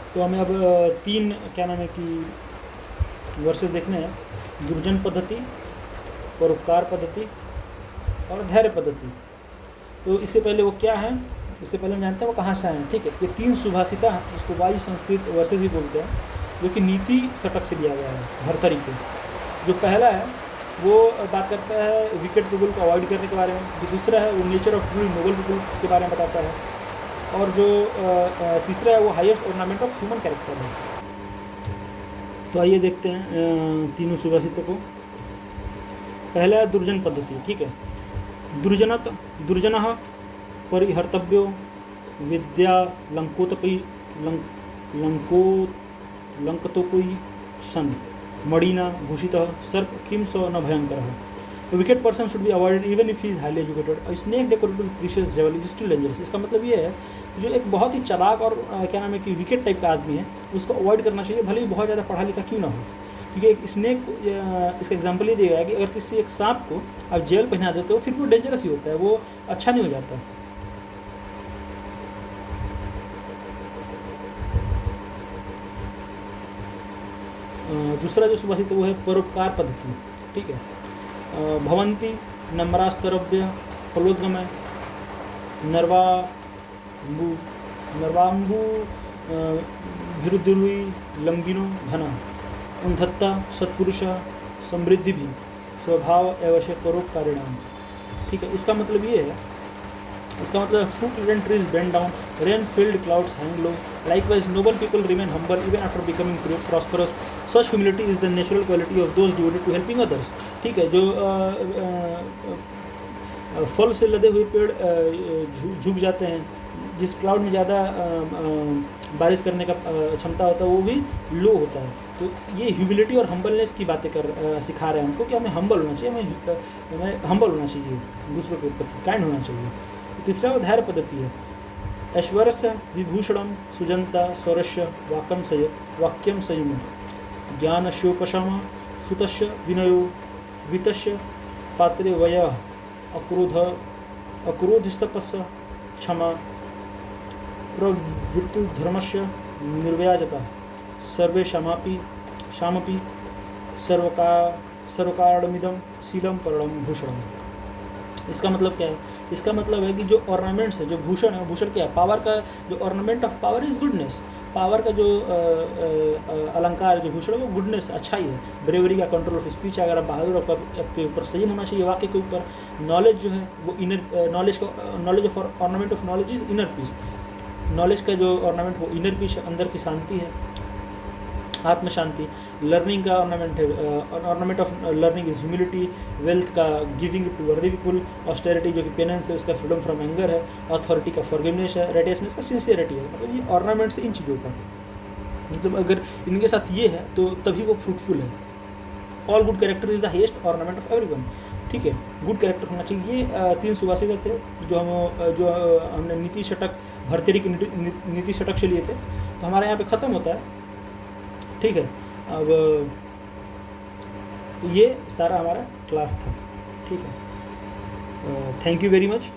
तो हमें अब तीन क्या नाम है कि वर्सेस देखने हैं। दुर्जन पद्धति, परोपकार पद्धति और धैर्य पद्धति। तो इससे पहले वो क्या है, इससे पहले हम जानते हैं वो कहाँ से आए हैं। ठीक है, ये तीन सुभाषिता हैं, इसको वाई संस्कृत वर्सेस भी बोलते हैं, जो कि नीति शतक से लिया गया है हर तरीके। जो पहला है वो बात करता है विकेट पीपल को अवॉइड करने के बारे में। जो दूसरा है वो nature of true noble people के बारे में बताता है। और जो तीसरा है वो highest ornament of human character है। तो आइए देखते हैं तीनों सुभाषितों को। पहला है दुर्जन पद्धति। ठीक है, दुर्जनः परिहर्तव्यो विद्या लंकतोपी सन मणिना भूषितः सर्प किम सो न भयंकर। तो wicked person should be avoided even if he is highly educated. Snake decorated with precious jewel is still dangerous. इसका मतलब ये है कि जो एक बहुत ही चालाक और क्या नाम है कि विकेट टाइप का आदमी है, उसको अवॉइड करना चाहिए, भले ही बहुत ज़्यादा पढ़ा लिखा क्यों ना हो। क्योंकि एक स्नेक, इसका एग्जाम्पल ये दिया गया है कि अगर किसी एक सांप को आप जेल पहना देते हो फिर वो डेंजरस ही होता है, वो अच्छा नहीं हो जाता। दूसरा जो सुभाषित वो है परोपकार पद्धति। ठीक है, भवंती नम्रास्तरभ्य फलोद्गमय नर्वाम्बु भिरुद्रुई लंबिनो धन उन्धत्ता सत्पुरुष समृद्धि भी स्वभाव एवं परोपकारिणाम। ठीक है, इसका मतलब ये है, इसका मतलब fruit ridden trees bend down, rain filled clouds hang low, likewise noble people remain humble even after becoming prosperous, such humility is the natural quality of those devoted to helping others. ठीक है, जो फल से लदे हुए पेड़ झुक जाते हैं, जिस क्लाउड में ज़्यादा बारिश करने का क्षमता होता है वो भी लो होता है। तो ये ह्यूमिलिटी और हम्बलनेस की बातें सिखा रहे हैं हमको कि हमें हम्बल होना चाहिए, हमें हम्बल होना चाहिए, दूसरों के प्रति काइंड होना चाहिए। तीसरा वो धैर्य पद्धति है। ऐश्वर्यस्य विभूषणम सुजनता स्वरस्य वाक्यम संयम ज्ञानस्योपशम सुतस्य विनयो वितस्य पात्रे वयः अक्रोध अक्रोधिस्तपस्य क्षमा, प्रवृत्तिधर्मस्य निर्व्याजता, सर्वेषामपि शामपि सर्वकारणमिदं शीलं परम भूषणम। इसका मतलब क्या है? इसका मतलब है कि जो ऑर्नामेंट्स है, जो भूषण है, भूषण क्या है? पावर का जो ornament of power is goodness. Power का जो अलंकार, जो भूषण है वो गुडनेस, अच्छाई है। ब्रेवरी का कंट्रोल ऑफ स्पीच, अगर आप बहादुर, आपके ऊपर संयम होना चाहिए वाक्य के ऊपर। नॉलेज जो है वो इनर नॉलेज का, knowledge of ornament of knowledge is inner peace. Knowledge का जो ऑर्नामेंट वो इनर पीस, अंदर की शांति है, आत्म शांति। लर्निंग का ऑर्नामेंट है, ornament of learning is humility. Wealth का गिविंग टू वर्दी पीपुल। ऑस्टेरिटी जो कि पेनेंस है, उसका फ्रीडम फ्रॉम एंगर है। अथॉरिटी का फॉरगिवनेस है। राइटियसनेस का सिंसियरिटी है। मतलब ये ऑर्नामेंट्स इन चीज़ों का, मतलब अगर इनके साथ ये है तो तभी वो फ्रूटफुल है। All good character is the highest ornament of everyone. ठीक है, गुड कैरेक्टर होना चाहिए। ये 3 सुभाषित थे जो हमने नीति शतक, भर्तृहरि की नीति शतक से लिए थे। तो हमारे यहाँ पे ख़त्म होता है। ठीक है, अब ये सारा हमारा क्लास था। ठीक है, थैंक यू वेरी मच।